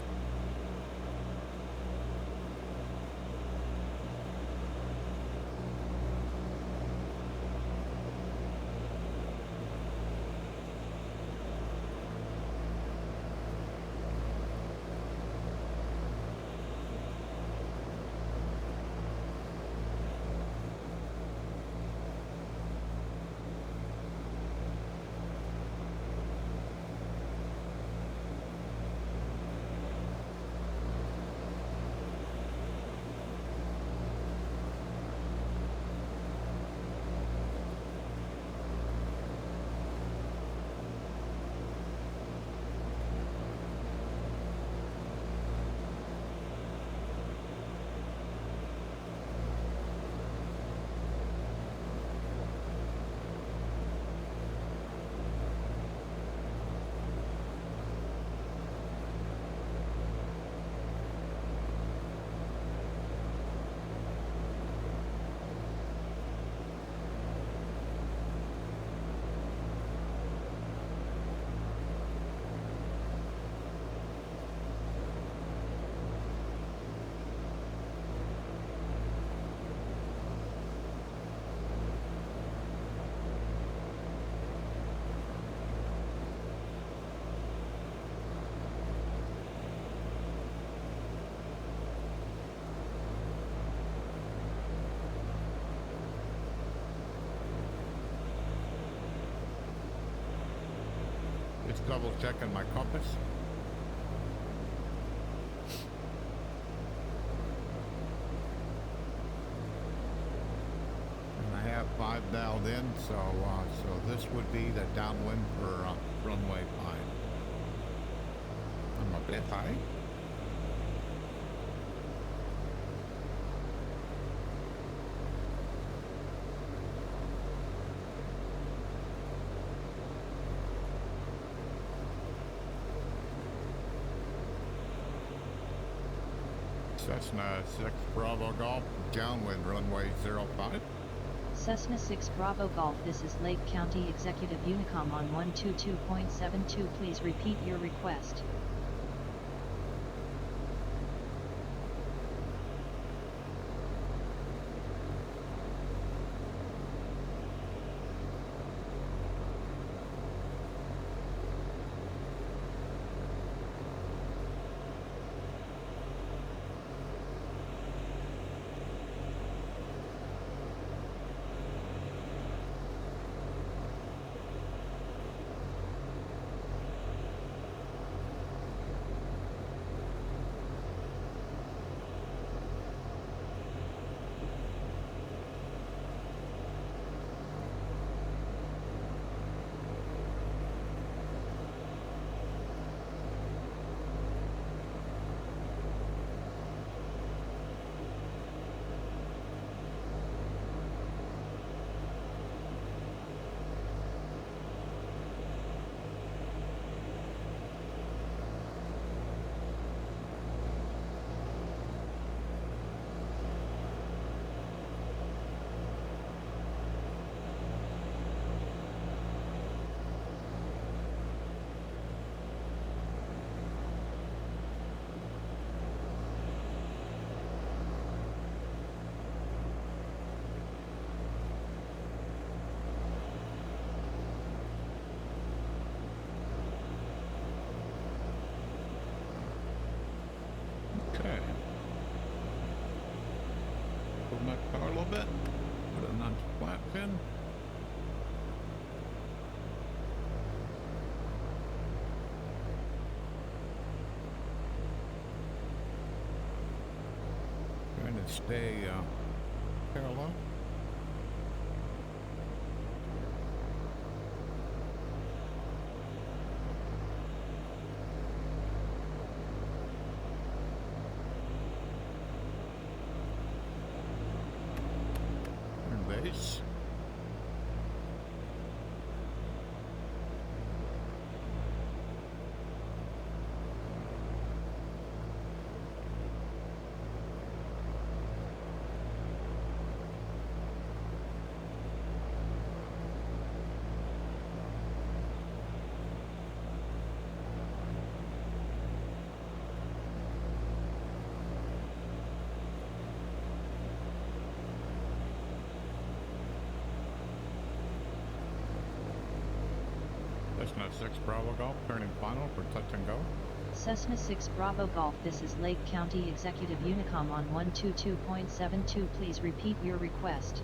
Just double checking my compass. And I have 5 dialed in, so this would be the downwind for runway 5. I'm a bit high. Cessna 6 Bravo Golf, downwind runway 05. Cessna 6 Bravo Golf, this is Lake County Executive Unicom on 122.72. Please repeat your request. Hey, Carolyn? Base. Cessna 6 Bravo Golf, turning final for touch and go. Cessna 6 Bravo Golf, this is Lake County Executive Unicom on 122.72. Please repeat your request.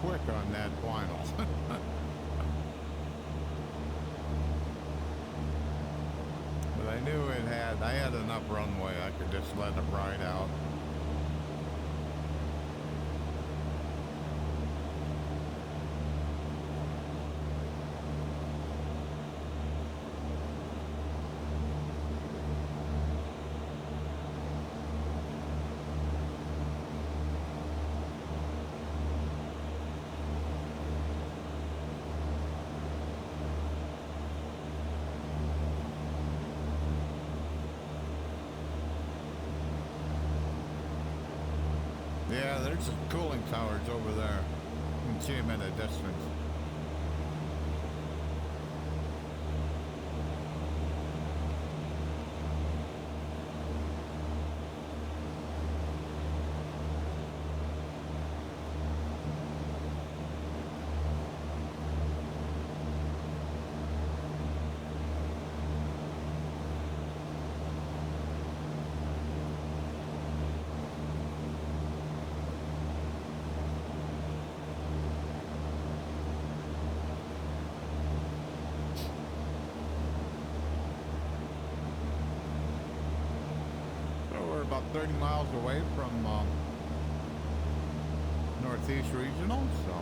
Quick on that final. But I knew I had enough runway, I could just let it ride out. Yeah, there's some cooling towers over there. You can see them at a distance. About 30 miles away from Northeast Regional, so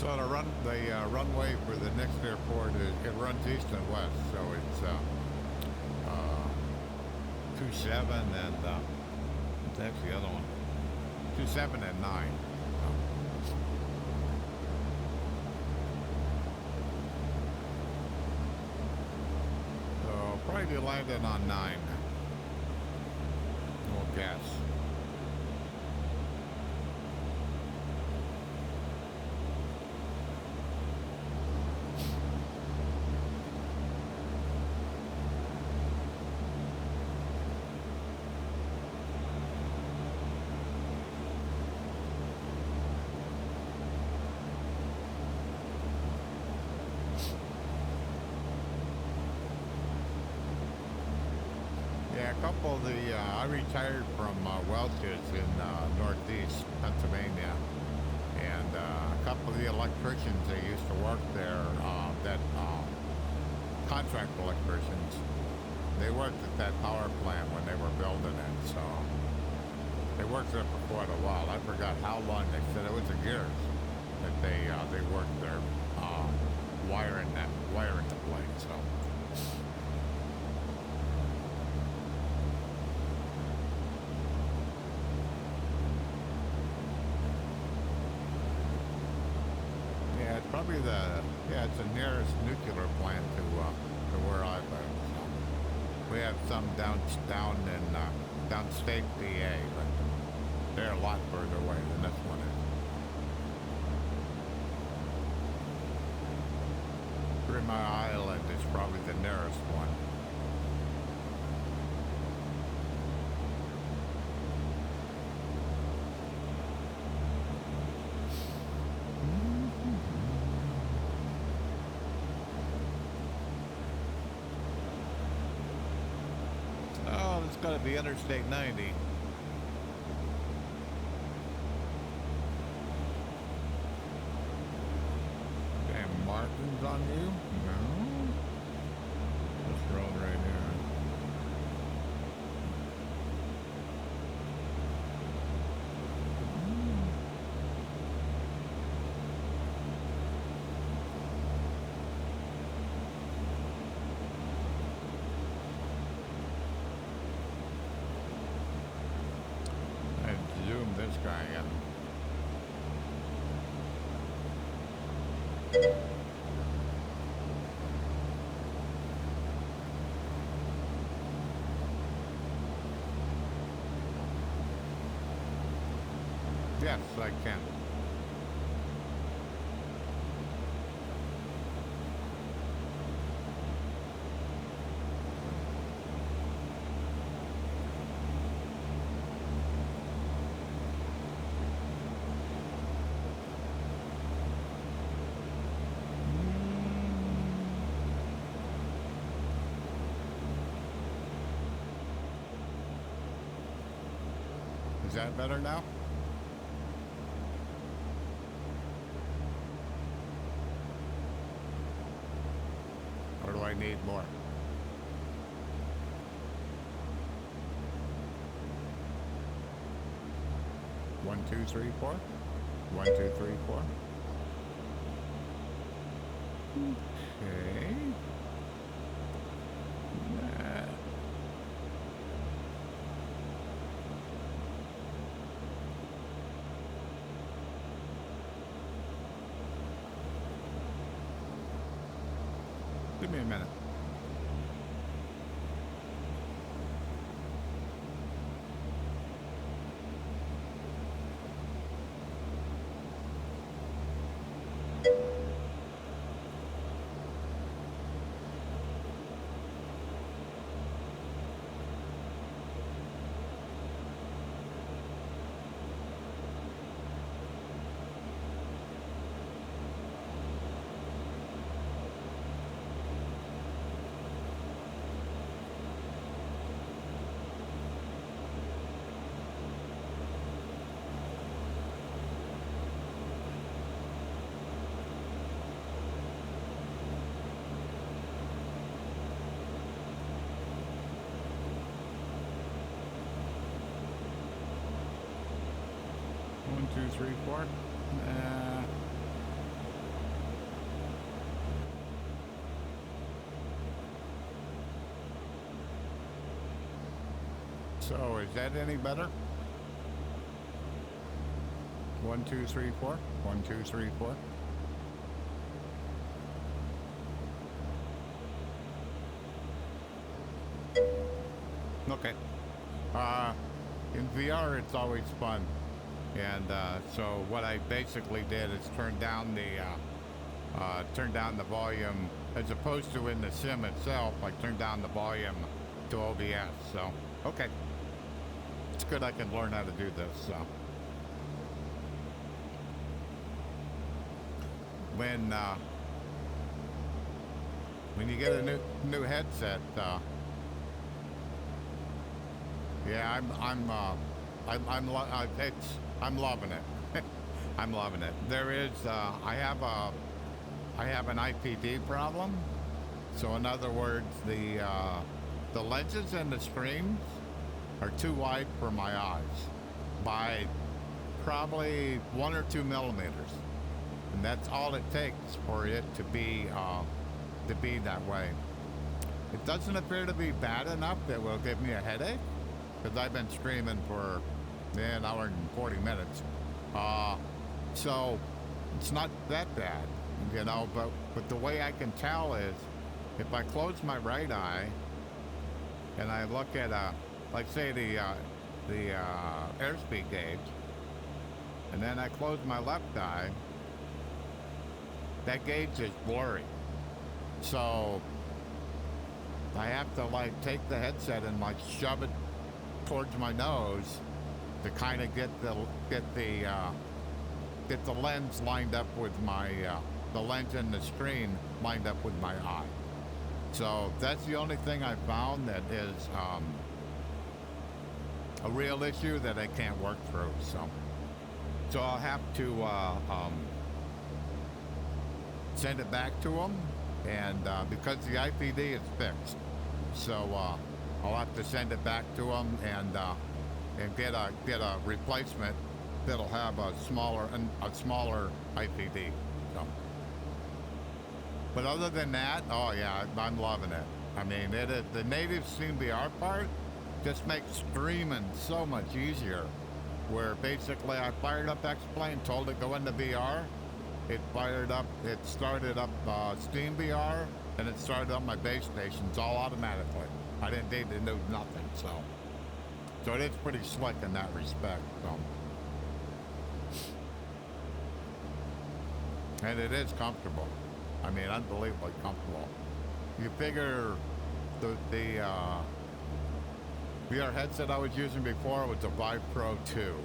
So the runway for the next airport it runs east and west, so it's 27 and that's the other one. 27 and 9. So probably landed on 9. We'll guess. A couple of the, I retired from Welch's in northeast Pennsylvania, and a couple of the electricians that used to work there, contract electricians, they worked at that power plant when they were building it, so they worked there for quite a while. I forgot how long. They said it was a years that they worked there wiring the plane, so. Probably it's the nearest nuclear plant to where I live. So we have some down in downstate PA, but they're a lot further away than this one is. 3 Mile Island is probably the nearest one. It's got to be Interstate 90. Damn, Martin's on you? No. This road right here. Zoom this guy in. Yes, I can. Is that better now? Or do I need more? One, two, three, four. 1, 2, 3, 4. Okay. Give me a minute. One, two, three, four. So is that any better? 1, 2, 3, 4. 1, 2, 3, 4. Okay. In VR, it's always fun. And so what I basically did is turn down the volume, as opposed to in the sim itself. I turned down the volume to OBS. So okay, it's good I can learn how to do this. So when you get a new headset, yeah, I'm loving it. I'm loving it. There is I have an IPD problem. So in other words, the lenses and the screens are too wide for my eyes by probably 1 or 2 millimeters, and that's all it takes for it to be that way. It doesn't appear to be bad enough that will give me a headache, because I've been streaming for an hour and 40 minutes. So it's not that bad, you know, but the way I can tell is if I close my right eye and I look at like say the airspeed gauge, and then I close my left eye, that gauge is blurry. So I have to like take the headset and like shove it towards my nose to kind of get the lens lined up with my the lens and the screen lined up with my eye. So that's the only thing I found that is a real issue that I can't work through. So I'll have to send it back to them, and because the IPD is fixed, so I'll have to send it back to them and get a replacement that'll have a smaller IPD. So. But other than that, oh yeah, I'm loving it. I mean, the native SteamVR part just makes streaming so much easier. Where basically I fired up X-Plane, told it go into VR, it started up SteamVR, and it started up my base stations all automatically. I didn't need to do nothing, so it is pretty slick in that respect. And it is comfortable. I mean, unbelievably comfortable. You figure the VR headset I was using before was a Vive Pro 2.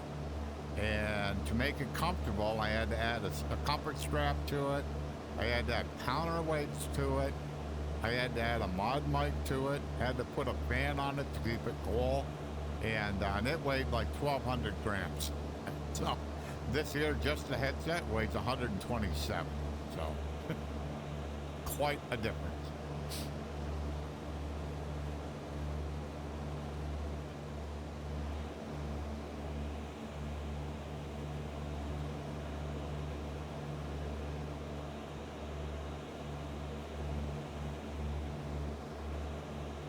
And to make it comfortable, I had to add a comfort strap to it. I had to add counterweights to it. I had to add a mod mic to it. I had to put a fan on it to keep it cool. And it weighed like 1,200 grams. So this here, just the headset, weighs 127. So quite a difference.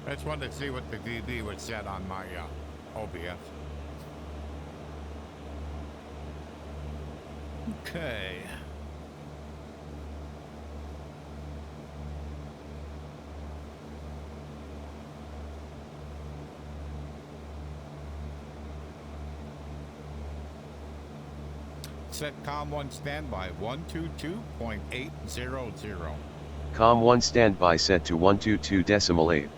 I just wanted to see what the DB would set on my OBS. Okay. Set COM1 standby 122.800. COM1 standby set to 122.8.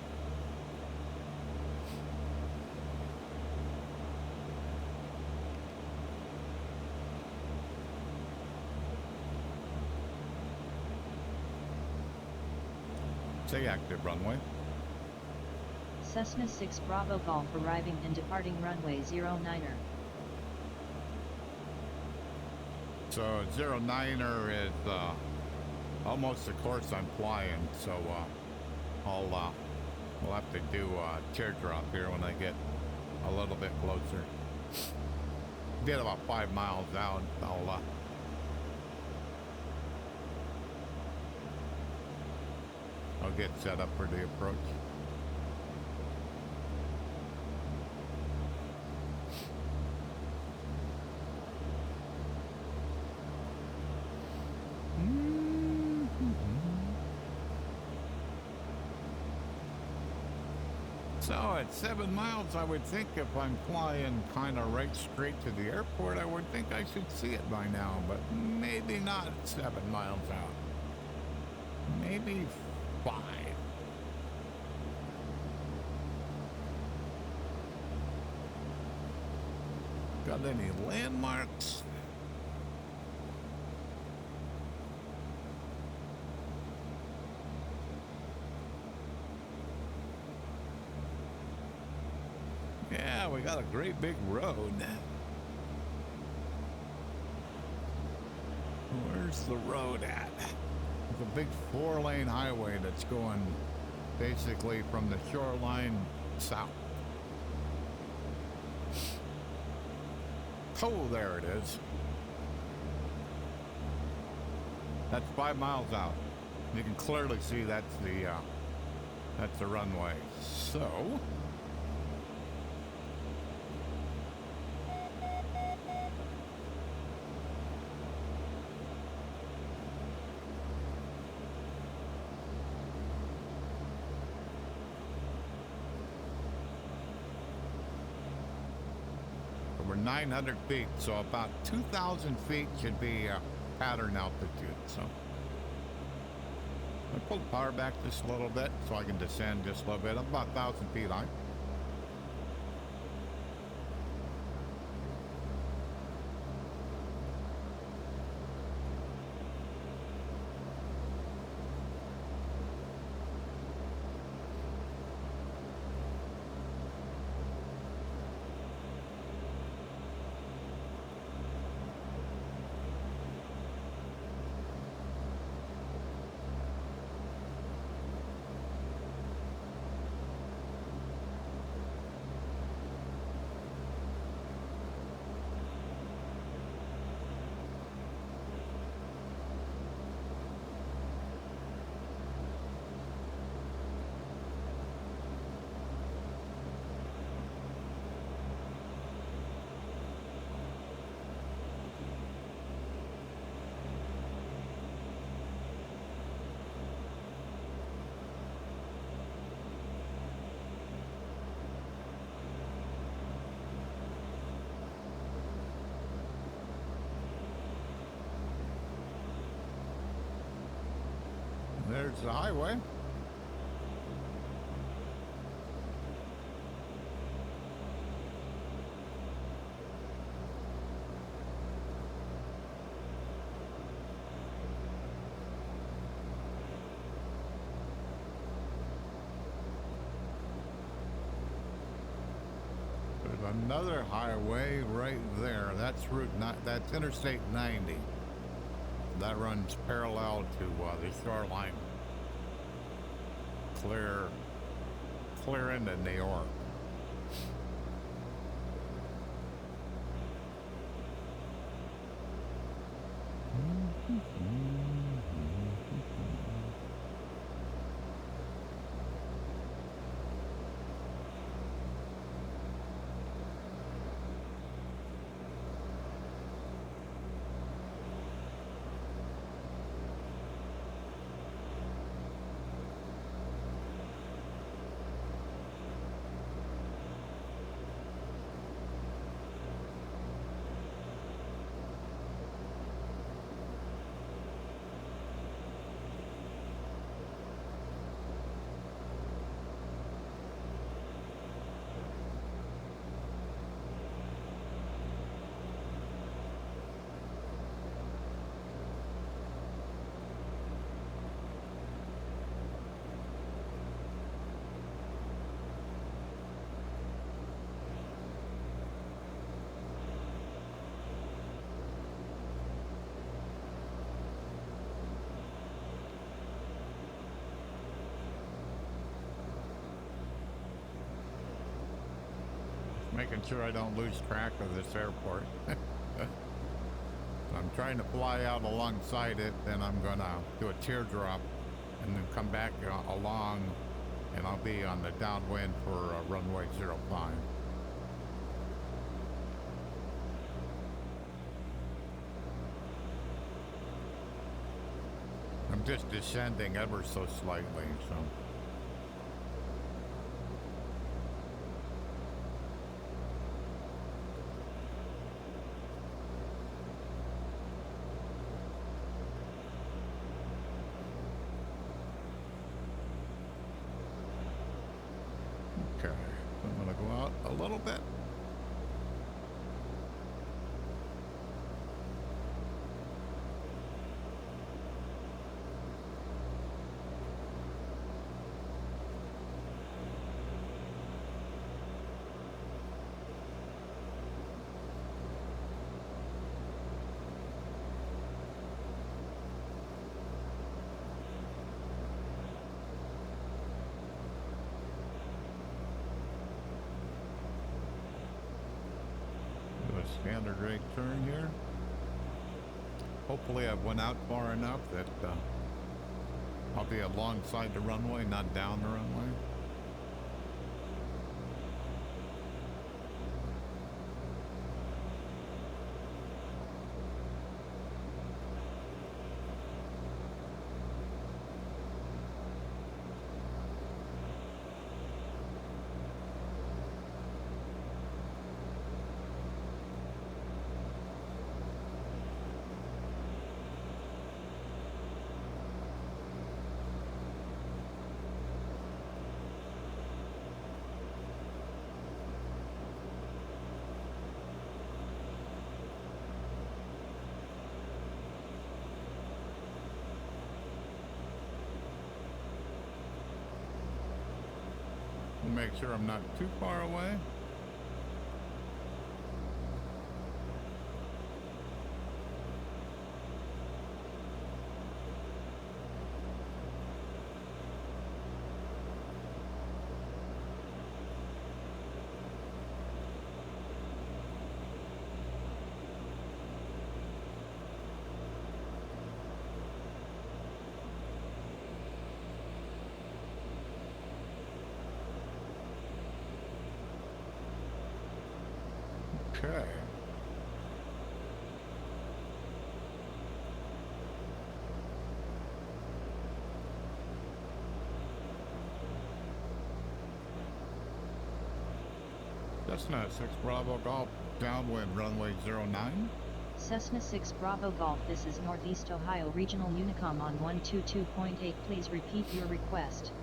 Say active runway. Cessna 6 Bravo Golf arriving and departing runway 09er. So 09er is almost the course I'm flying, so we'll have to do a teardrop here when I get a little bit closer. Get about 5 miles out, I'll get set up for the approach. So at 7 miles, I would think if I'm flying kind of right straight to the airport, I would think I should see it by now, but maybe not at 7 miles out. Maybe 5. Got any landmarks? Yeah, we got a great big road. Where's the road at? It's a big 4-lane highway that's going basically from the shoreline south. Oh, there it is. That's 5 miles out. You can clearly see that's the runway. So we're 900 feet, so about 2,000 feet should be pattern altitude. So I pull the power back just a little bit so I can descend just a little bit. I'm about 1,000 feet high. There's the highway. There's another highway right there. That's that's Interstate 90. That runs parallel to the shoreline. Clear into New York. Making sure I don't lose track of this airport. I'm trying to fly out alongside it, then I'm gonna do a teardrop and then come back along, and I'll be on the downwind for runway 05. I'm just descending ever so slightly, so. Okay, I'm gonna go out a little bit. Standard rate turn here. Hopefully I went out far enough that I'll be alongside the runway, not down the runway. Make sure I'm not too far away. Okay. Cessna 6 Bravo Golf, downwind runway 09. Cessna 6 Bravo Golf, this is Northeast Ohio Regional Unicom on 122.8. Please repeat your request.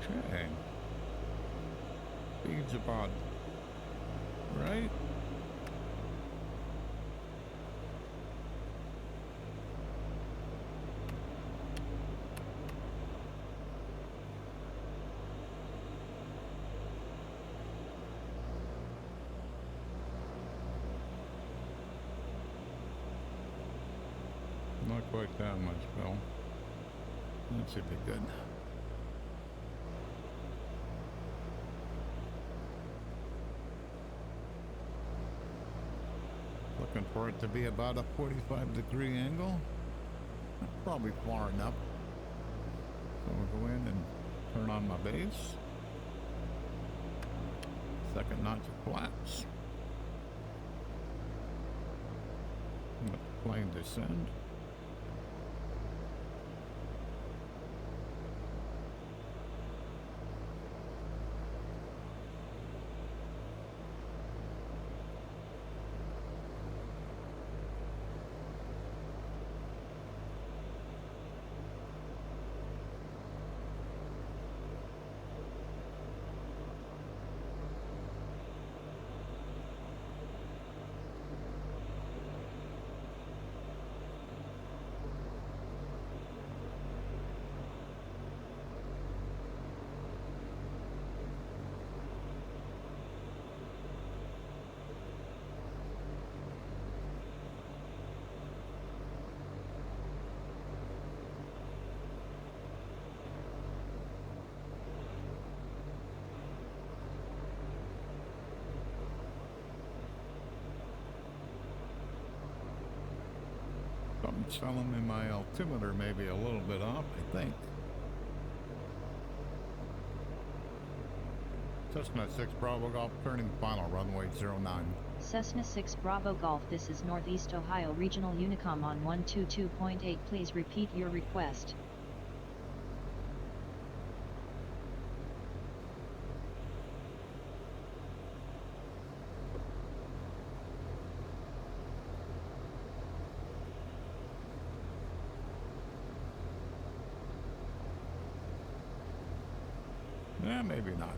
Okay. Speed's about right. Not quite that much, Bill. That should be good. Looking for it to be about a 45-degree angle. Probably far enough. So we'll go in and turn on my base. Second notch of flaps. Let the plane descend. Something's telling me my altimeter may be a little bit off, I think. Cessna 6 Bravo Golf, turning final, runway 09. Cessna 6 Bravo Golf, this is Northeast Ohio Regional Unicom on 122.8. Please repeat your request. Maybe not.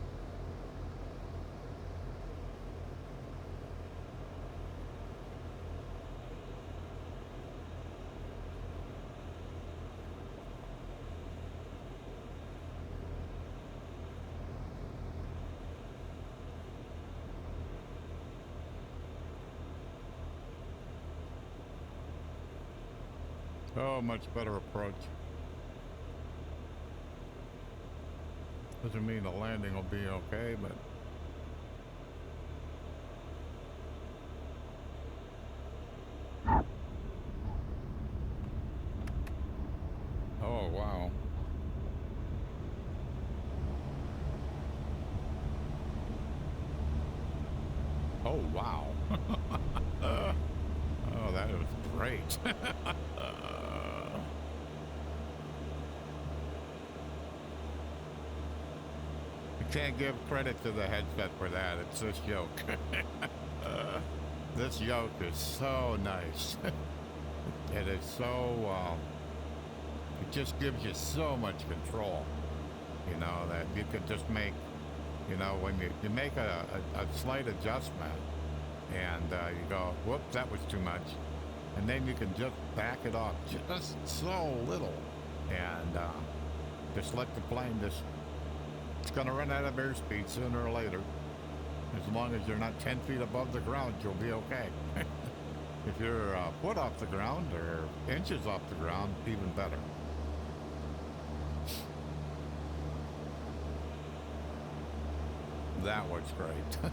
Oh, much better approach. Doesn't mean the landing will be okay, but oh wow. Oh wow. Oh, that was great. Can't give credit to the headset for that. It's this yoke. This yoke is so nice. It is so, it just gives you so much control, you know, that you could just make, you know, when you make a slight adjustment and you go, whoops, that was too much. And then you can just back it off just so little and just let the plane just, it's going to run out of airspeed sooner or later. As long as you're not 10 feet above the ground, you'll be okay. If you're a foot off the ground or inches off the ground, even better. That was great.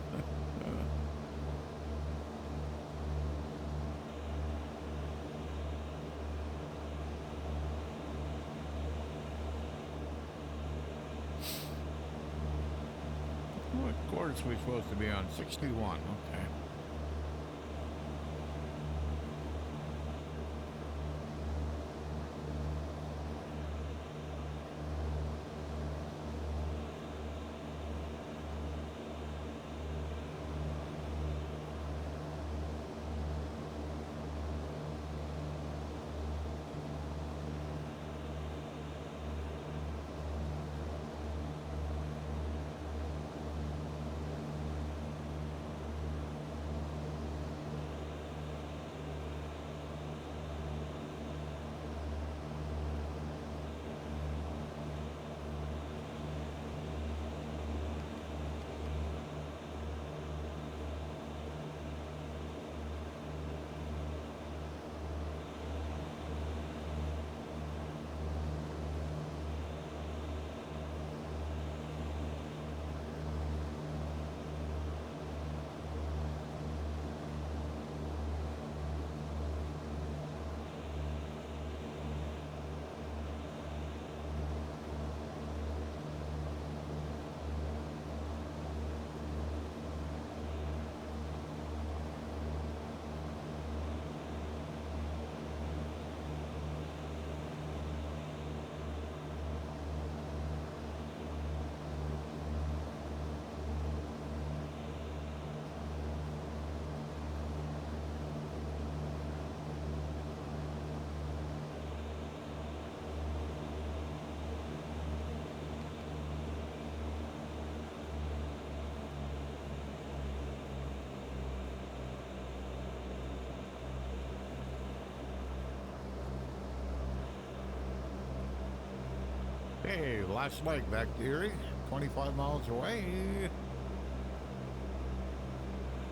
What course are we supposed to be on? 61, okay. Hey, last leg back to Erie, 25 miles away.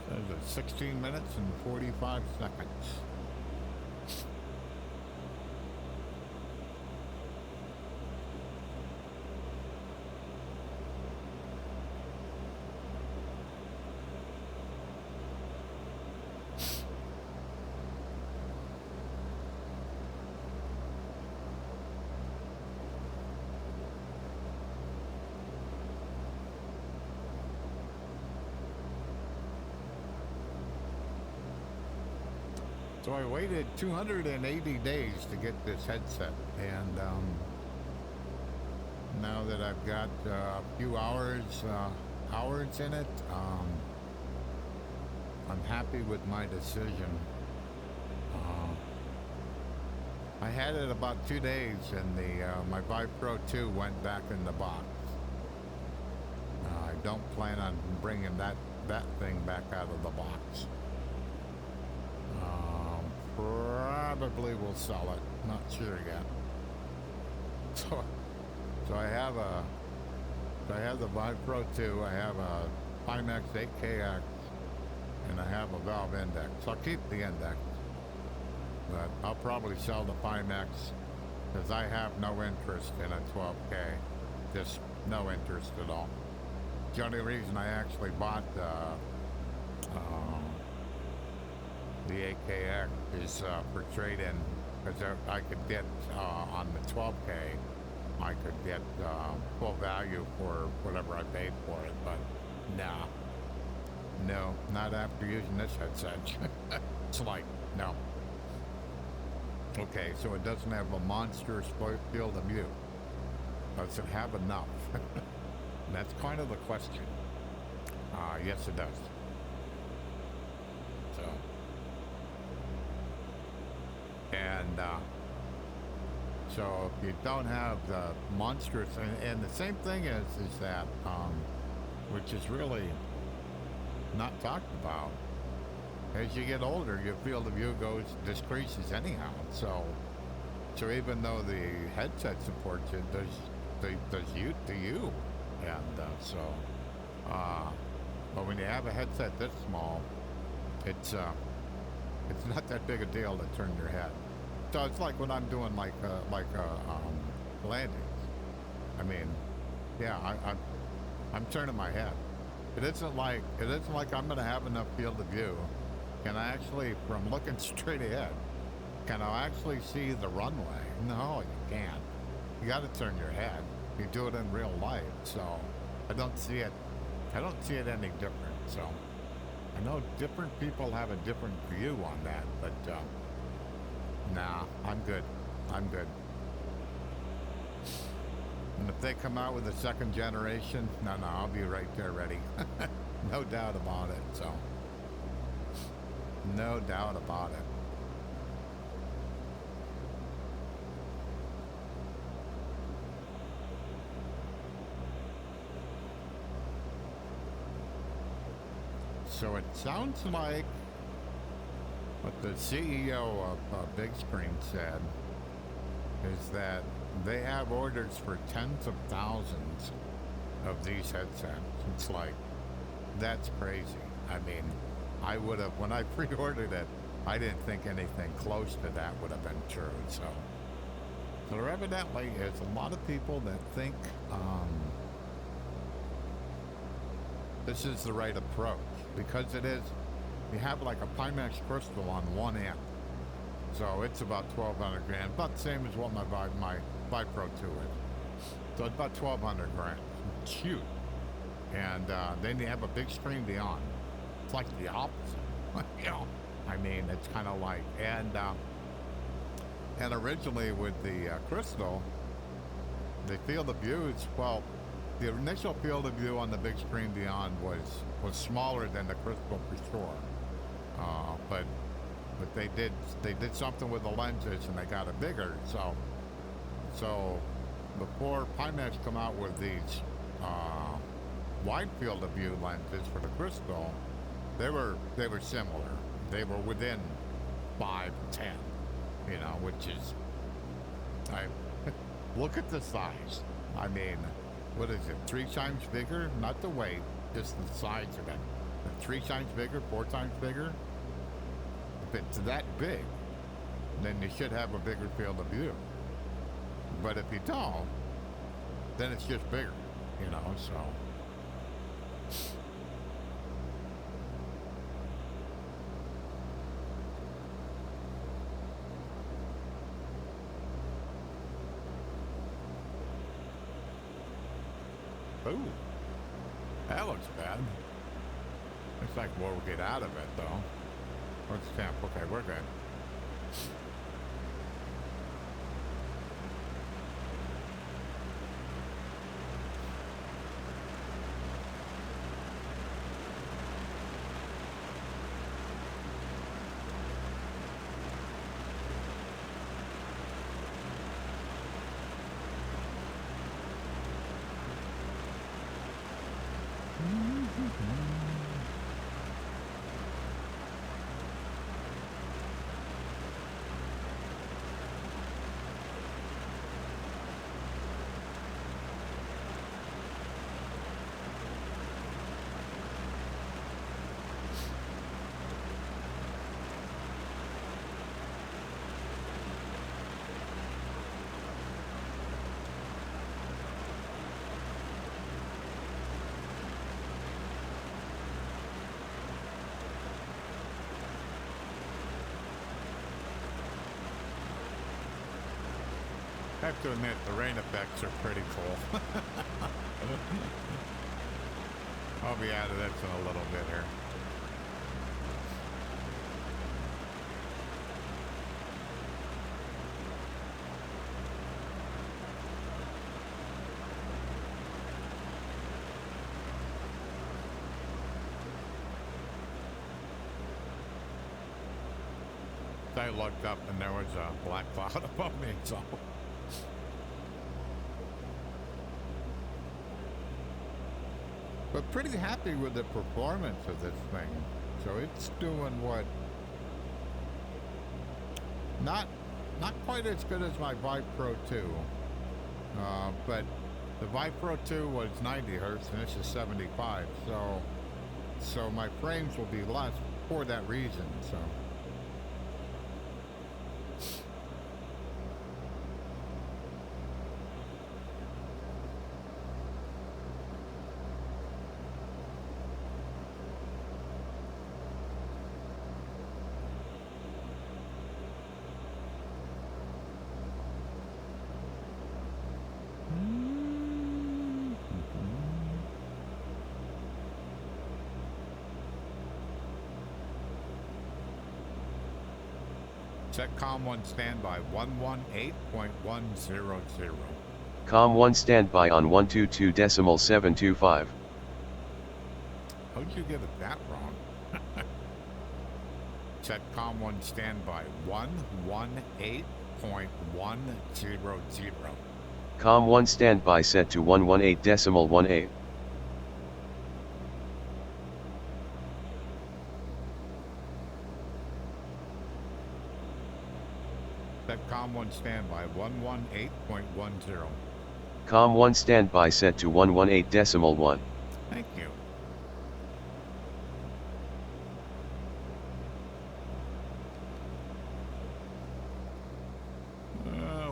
Says it's 16 minutes and 45 seconds. So I waited 280 days to get this headset, and now that I've got a few hours in it, I'm happy with my decision. I had it about 2 days, and the my Vive Pro 2 went back in the box. don't plan on bringing that thing back out of the box. Probably will sell it. Not sure yet. So I have the Vive Pro 2. I have a Pimax 8KX, and I have a valve index. I'll keep the index, but I'll probably sell the Pimax because I have no interest in a 12K. Just no interest at all. The only reason I actually bought the 8KX is for trade-in, because I could get on the 12K, I could get full value for whatever I paid for it, but no, not after using this headset. It's like, no. Okay, so it doesn't have a monstrous field of view. Does it have enough? That's kind of the question. Yes, it does. So, and so if you don't have the monstrous, and the same thing is that, which is really not talked about. As you get older, your field of view decreases anyhow. So even though the headset supports it, does you to you, and but when you have a headset this small, it's not that big a deal to turn your head. So it's like when I'm doing like landings. I mean, yeah, I'm turning my head. It isn't like I'm gonna have enough field of view. Can I actually, from looking straight ahead, can I actually see the runway? No, you can't. You got to turn your head. You do it in real life, so I don't see it any different. So I know different people have a different view on that, but nah, I'm good. I'm good. And if they come out with a second generation, no, I'll be right there ready. No doubt about it. So no doubt about it. So it sounds like what the CEO of Bigscreen said is that they have orders for tens of thousands of these headsets. It's like, that's crazy. I mean, I would have, when I pre-ordered it, I didn't think anything close to that would have been true. So there evidently is a lot of people that think this is the right approach, because it is, you have like a Pimax crystal on one end. So it's about 1,200 grand, about the same as what my Vive Pro 2 is. So it's about 1,200 grand. It's huge. And then you have a Bigscreen Beyond. It's like the opposite. You know, I mean, it's kind of like, and originally with the crystal, the field of view is, well, the initial field of view on the Bigscreen Beyond was smaller than the crystal for sure. But they did something with the lenses and they got it bigger. So before Pimax come out with these wide field of view lenses for the crystal, they were similar. They were within 5, 10, you know, which is, look at the size. I mean, what is it, 3 times bigger? Not the weight, just the size of it. 3 times bigger, 4 times bigger. If it's that big, then you should have a bigger field of view. But if you don't, then it's just bigger, you know, so. Ooh, that looks bad. Looks like we'll get out of it, though. What's the temp? Okay, we're good. I have to admit, the rain effects are pretty cool. I'll be out of this in a little bit here. I looked up and there was a black cloud above me, so. But pretty happy with the performance of this thing. So it's doing what? Not quite as good as my Vive Pro 2. But the Vive Pro 2 was 90 hertz and this is 75. So my frames will be less for that reason, so. Set COM1 standby 118.100. COM1 standby on 122.725. How'd you get it that wrong? Set COM1 standby 118.100. COM1 standby set to 118.18. Set COM1 standby 118.10. COM1 standby set to 118.1. Thank you.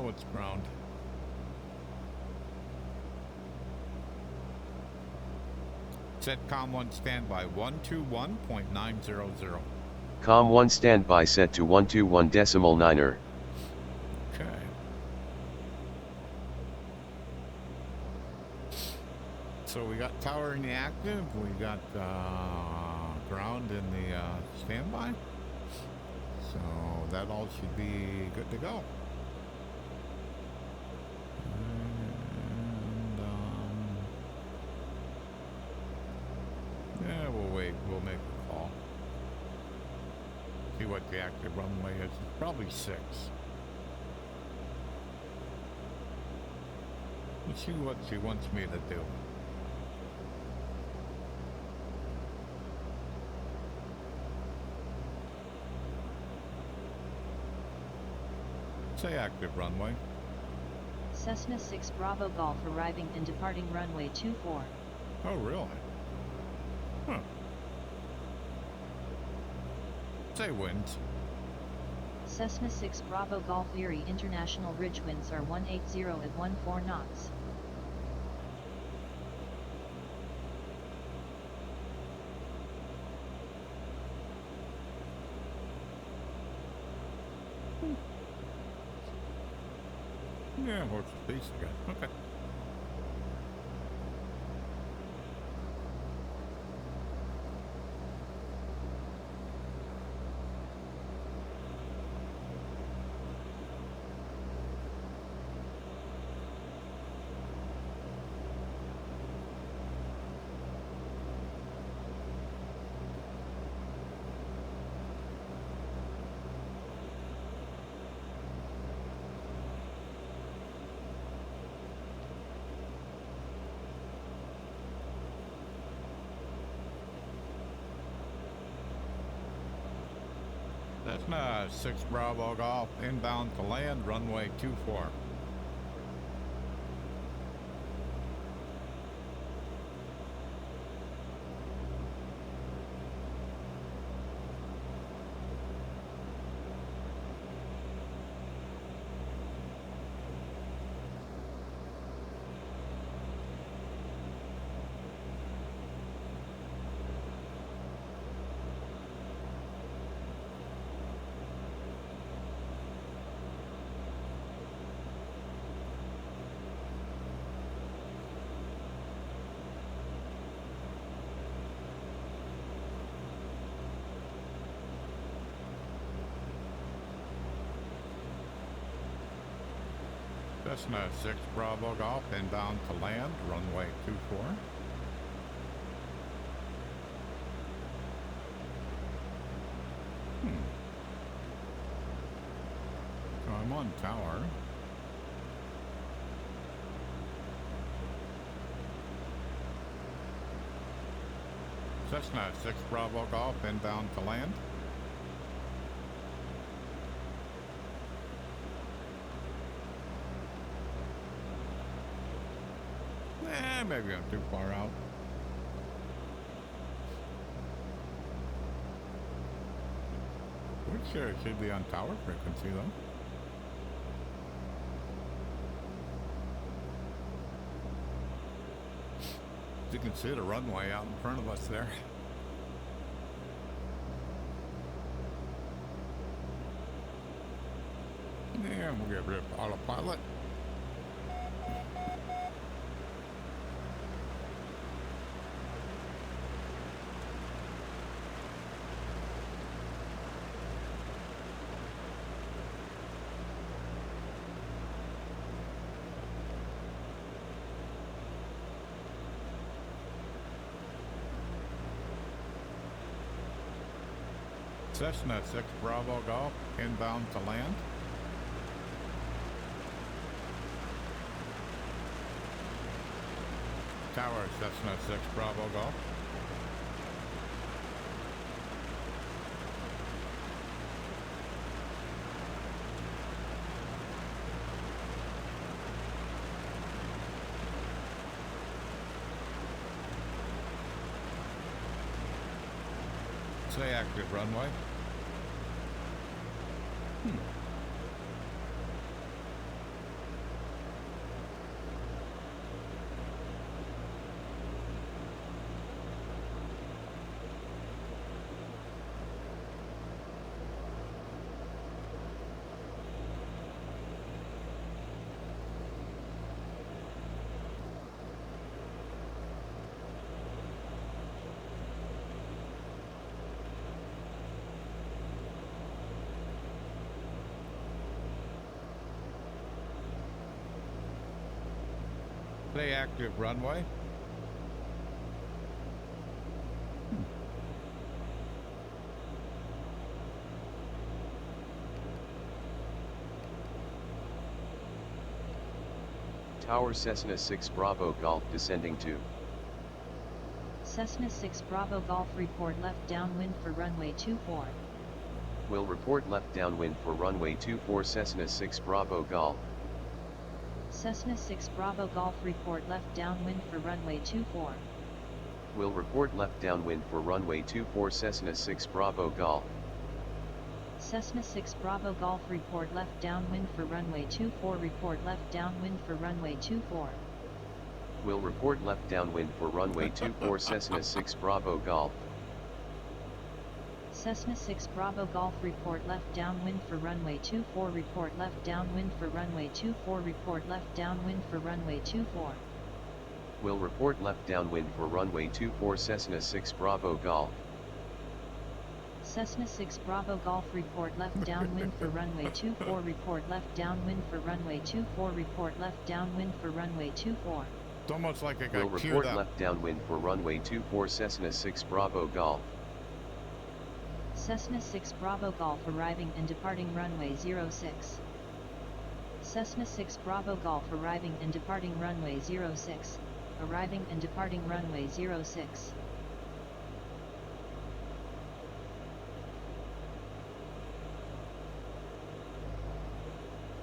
What's ground? Set COM1 standby 121.900. COM1 standby set to 121.9. Okay. So we got tower in the active, we got ground in the standby. So that all should be good to go. And yeah, we'll wait. We'll make a call. See what the active runway is. It's probably 6. Let's see what she wants me to do. Say active runway. Cessna 6 Bravo Golf arriving and departing runway 24. Oh, really? Huh. Say winds. Cessna 6 Bravo Golf Erie International ridge winds are 180 at 14 knots. Yeah, horse piece again. Okay. Cessna 6 Bravo Golf, inbound to land, runway 24. Cessna 6 Bravo Golf, inbound to land, runway 24. So I'm on tower. Cessna 6 Bravo Golf, inbound to land. Maybe I'm too far out. Which should be on tower frequency though. You can see the runway out in front of us there. Yeah, we'll get rid of autopilot. Cessna 6 Bravo Golf, inbound to land. Tower Cessna 6 Bravo Golf. Say active runway. Say active runway. Tower Cessna 6 Bravo Golf descending to. Cessna 6 Bravo Golf, report left downwind for runway 24. Will report left downwind for runway 24 Cessna 6 Bravo Golf. Cessna 6 Bravo Golf, report left downwind for runway 24. Will report left downwind for runway 24 Cessna 6 Bravo Golf. Cessna 6 Bravo Golf, report left downwind for runway 24, report left downwind for runway 24. Will report left downwind for runway 24 Cessna 6 Bravo Golf. Cessna 6 Bravo Golf, report left downwind for runway 24, report left downwind for runway 24, report left downwind for runway 24. Will report left downwind for runway 24 Cessna 6 Bravo Golf. Cessna 6 Bravo Golf, report left downwind for runway 24, report left downwind for runway 24, report left downwind for runway 24. It's almost like I Will got queued report up. left downwind for runway 24 Cessna 6 Bravo Golf. Cessna 6 Bravo Golf, arriving and departing runway 06. Cessna 6 Bravo Golf, arriving and departing runway 06, arriving and departing runway 06.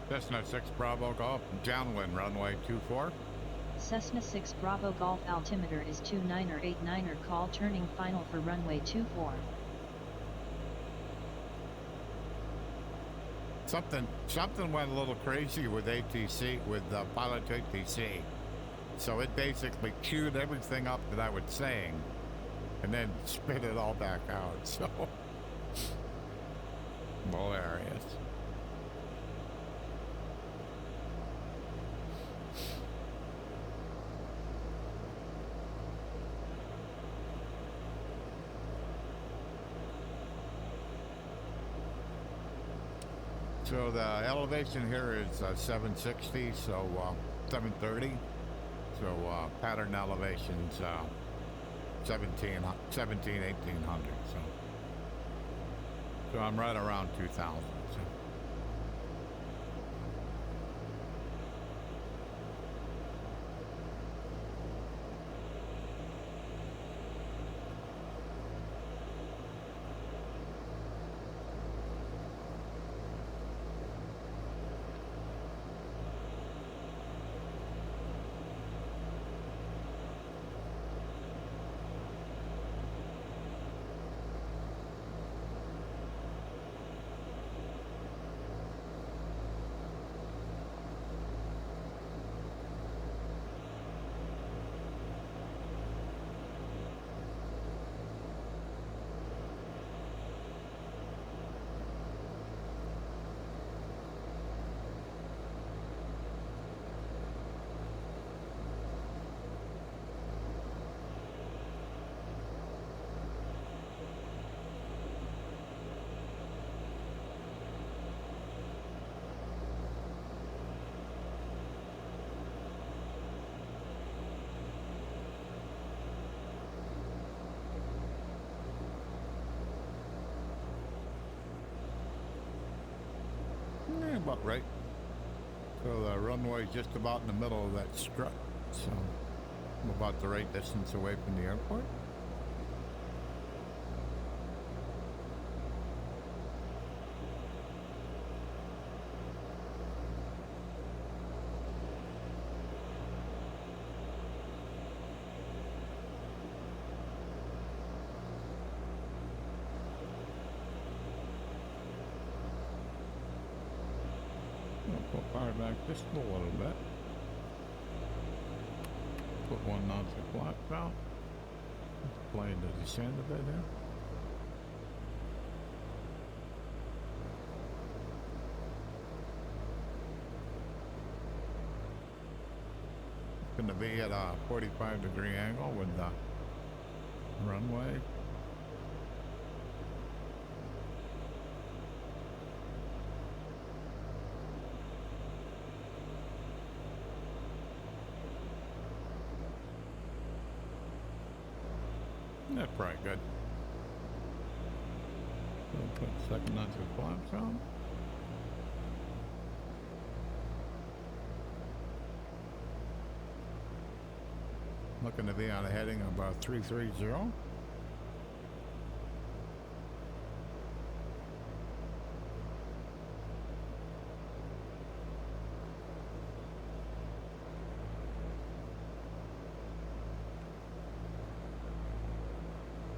Cessna 6 Bravo Golf, downwind runway 24. Cessna 6 Bravo Golf altimeter is 2989er, call turning final for runway 24. Something went a little crazy with ATC, with Pilot ATC. So it basically queued everything up that I was saying and then spit it all back out. So hilarious. So the elevation here is 760, so 730. So pattern elevation's 1800. So I'm right around 2000. So. Yeah, about right. So the runway is just about in the middle of that strut. So I'm about the right distance away from the airport. I'll put power back just a little bit. Put 1 knot of flaps out. Plane to descend a bit there. Going to be at a 45-degree angle with the runway. That's probably good. So put second knots of flaps on. Looking to be on a heading of about 330.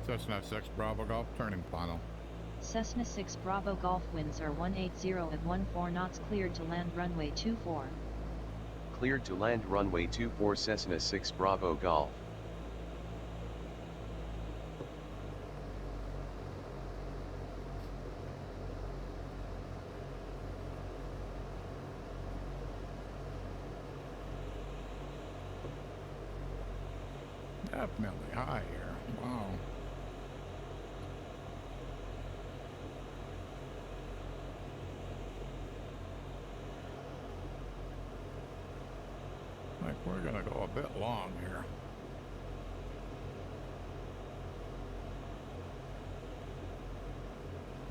Cessna 6 Bravo Golf turning final. Cessna 6 Bravo Golf winds are 180 at 14 knots, cleared to land runway 24. Cleared to land runway 24 Cessna 6 Bravo Golf. Definitely high here. Wow. Like we're gonna go a bit long here.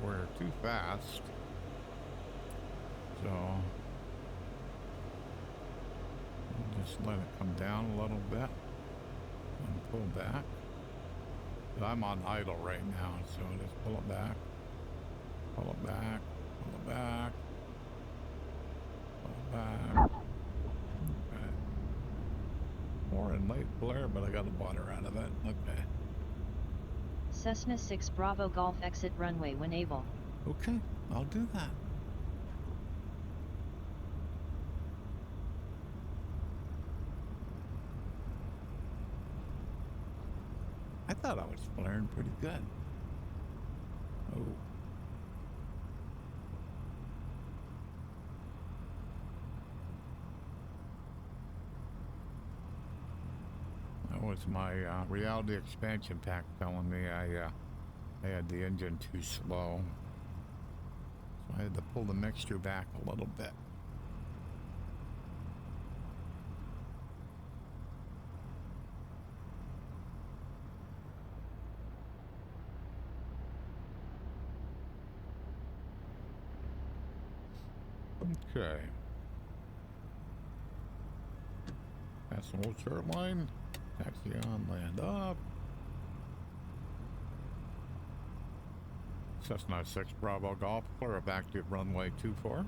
We're too fast. So just let it come down a little bit and pull back. I'm on idle right now, so just pull it back, pull it back, pull it back. back. Okay. More in late Blair, but I got the water out of it. Okay. Cessna 6 Bravo Golf exit runway when able. Okay, I'll do that. I thought I was flaring pretty good. Oh. That was my reality expansion pack telling me I had the engine too slow. So I had to pull the mixture back a little bit. Okay. Pass the old short line. Taxi on, land up. Cessna 6 Bravo Golf, clear of active runway 24.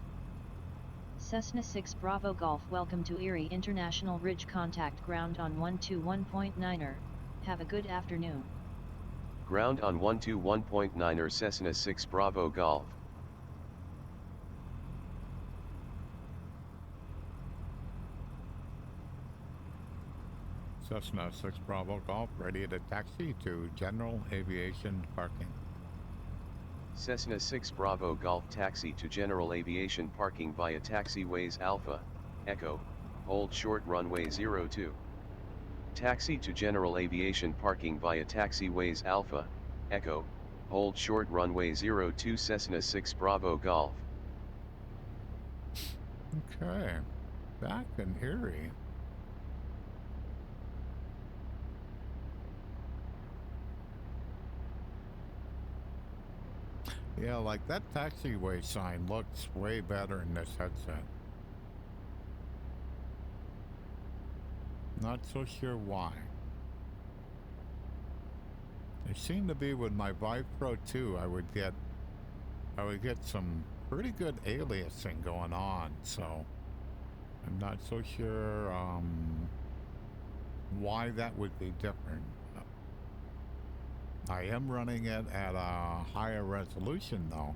Cessna 6 Bravo Golf, welcome to Erie International Ridge, contact ground on 121.9er. Have a good afternoon. Ground on 121.9er Cessna 6 Bravo Golf. Cessna 6 Bravo Golf, ready to taxi to General Aviation Parking. Cessna 6 Bravo Golf, taxi to General Aviation Parking via taxiways Alpha, Echo, hold short runway 02. Taxi to General Aviation Parking via taxiways Alpha, Echo, hold short runway 02 Cessna 6 Bravo Golf. Okay, back in Erie. Yeah, like that taxiway sign looks way better in this headset. Not so sure why. It seemed to be with my Vive Pro 2, I would get some pretty good aliasing going on, so I'm not so sure why that would be different. I am running it at a higher resolution though.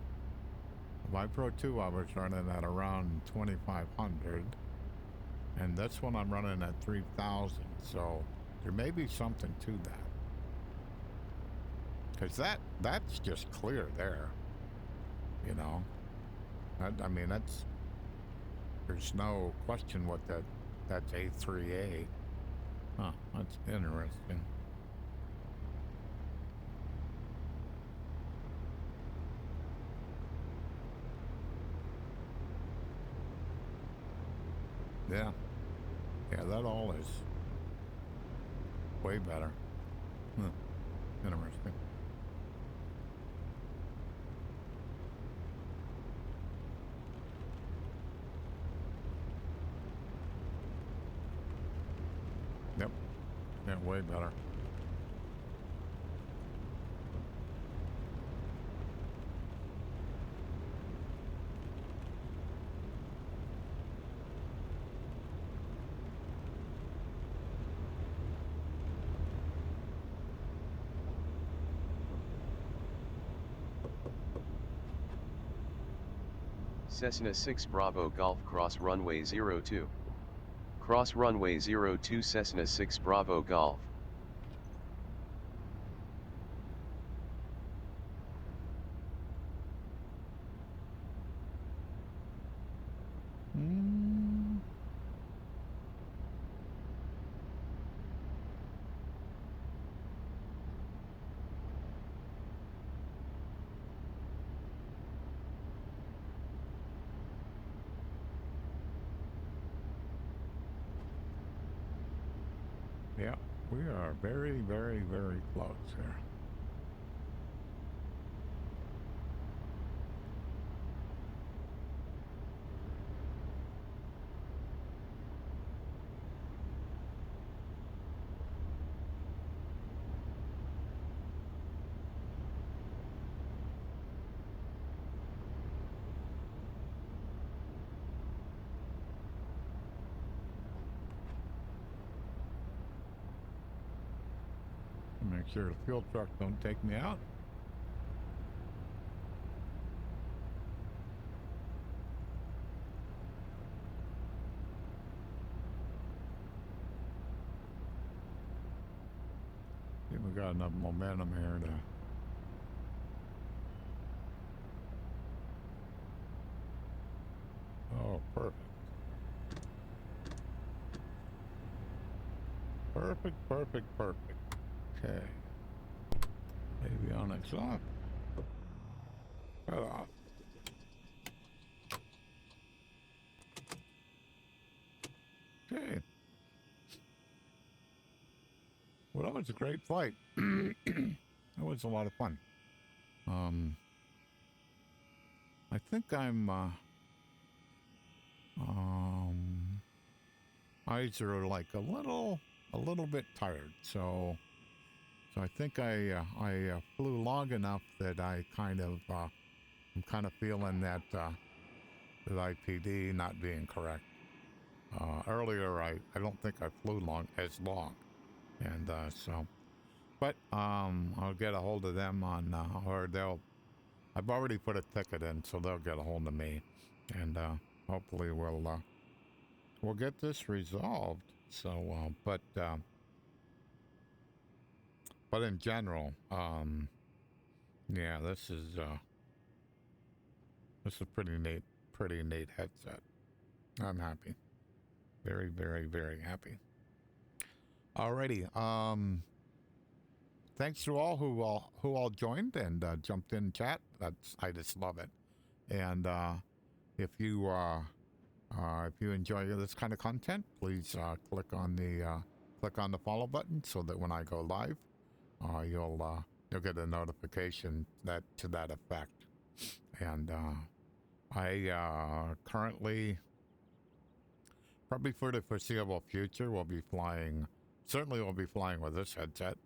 My Pro 2 I was running at around 2500, and this one I'm running at 3000, so there may be something to that. Because that's just clear there, you know. I mean, there's no question what that's A3A. Huh, that's interesting. Yeah, that all is way better. Interesting. Yep, yeah, way better. Cessna 6 Bravo Golf, cross runway 02. Cross runway 02 Cessna 6 Bravo Golf. Yeah, we are very, very, very close here. Make sure the fuel truck don't take me out. think we got enough momentum here to... Oh, perfect. Perfect, perfect, perfect. Okay. Avionics off. Cut off. Okay. Well, that was a great flight. That was a lot of fun. I think I'm, eyes are like a little bit tired, so I think I flew long enough that I kind of, I'm kind of feeling that, that IPD not being correct. Earlier, I don't think I flew as long. And, so, but, I'll get a hold of them on, or I've already put a ticket in, so they'll get a hold of me. And, hopefully we'll get this resolved. So, but in general, yeah, this is pretty neat headset. I'm happy. Very, very, very happy. Alrighty. Thanks to all who all joined and jumped in chat. I just love it. And if you enjoy this kind of content, please click on the follow button so that when I go live, you'll get a notification to that effect. And I currently, probably for the foreseeable future, will be flying. Certainly will be flying with this headset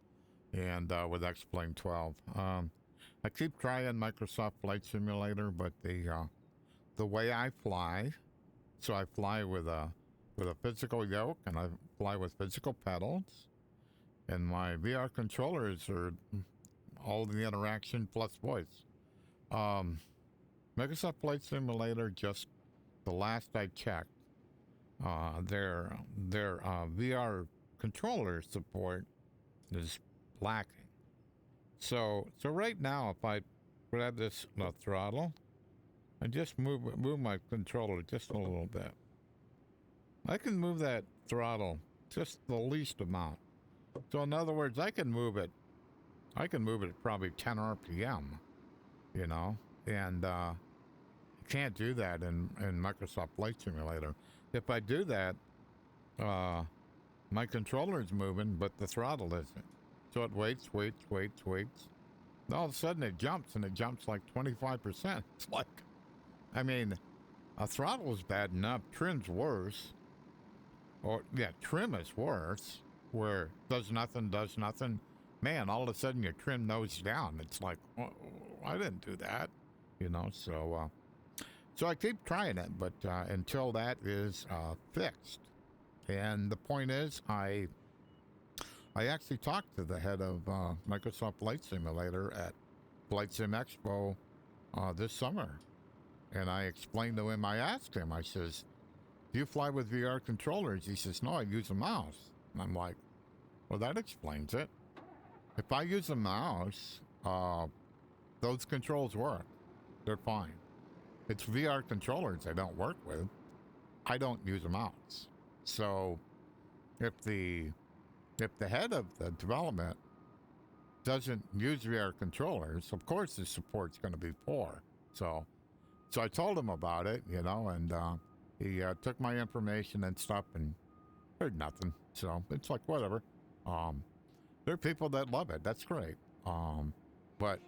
and with X-Plane 12. I keep trying Microsoft Flight Simulator, but the way I fly, so I fly with a physical yoke and I fly with physical pedals, and my VR controllers are all the interaction plus voice. Microsoft Flight Simulator, just the last I checked, their VR controller support is lacking. So right now, if I grab this throttle and just move my controller just a little bit, I can move that throttle just the least amount. So in other words, I can move it at probably 10 RPM, you know, and you can't do that in Microsoft Flight Simulator. If I do that, my controller is moving, but the throttle isn't. So it waits. And all of a sudden it jumps, and it jumps like 25%. It's like, I mean, a throttle is bad enough. Trim's worse. Or, yeah, trim is worse, where does nothing. Man, all of a sudden your trim nose down. It's like, oh, I didn't do that, you know, so I keep trying it, but until that is fixed. And the point is, I actually talked to the head of Microsoft Flight Simulator at Flight Sim Expo this summer. And I explained to him, I asked him, I says, do you fly with VR controllers? He says, no, I use a mouse. And I'm like, well, that explains it. If I use a mouse, those controls work. They're fine. It's VR controllers I don't work with. I don't use a mouse. So if the head of the development doesn't use VR controllers, of course the support's going to be poor. So I told him about it, you know, and he took my information and stuff and heard nothing. So it's like, whatever. There are people that love it. That's great. But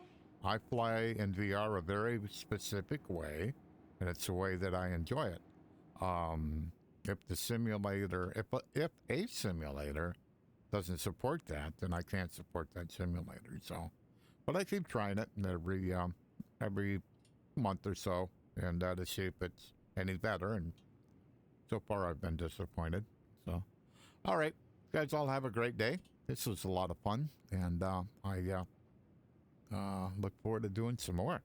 I fly in VR a very specific way, and it's the way that I enjoy it. If the simulator, if a simulator doesn't support that, then I can't support that simulator. So, but I keep trying it every month or so, and to see if it's any better. And so far, I've been disappointed. So, all right, guys, all have a great day. this was a lot of fun, and I look forward to doing some more,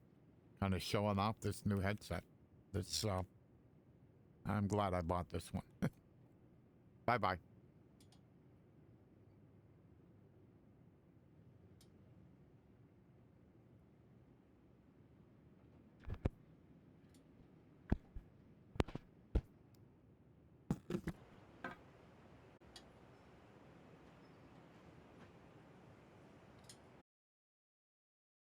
kind of showing off this new headset. I'm glad I bought this one. Bye-bye.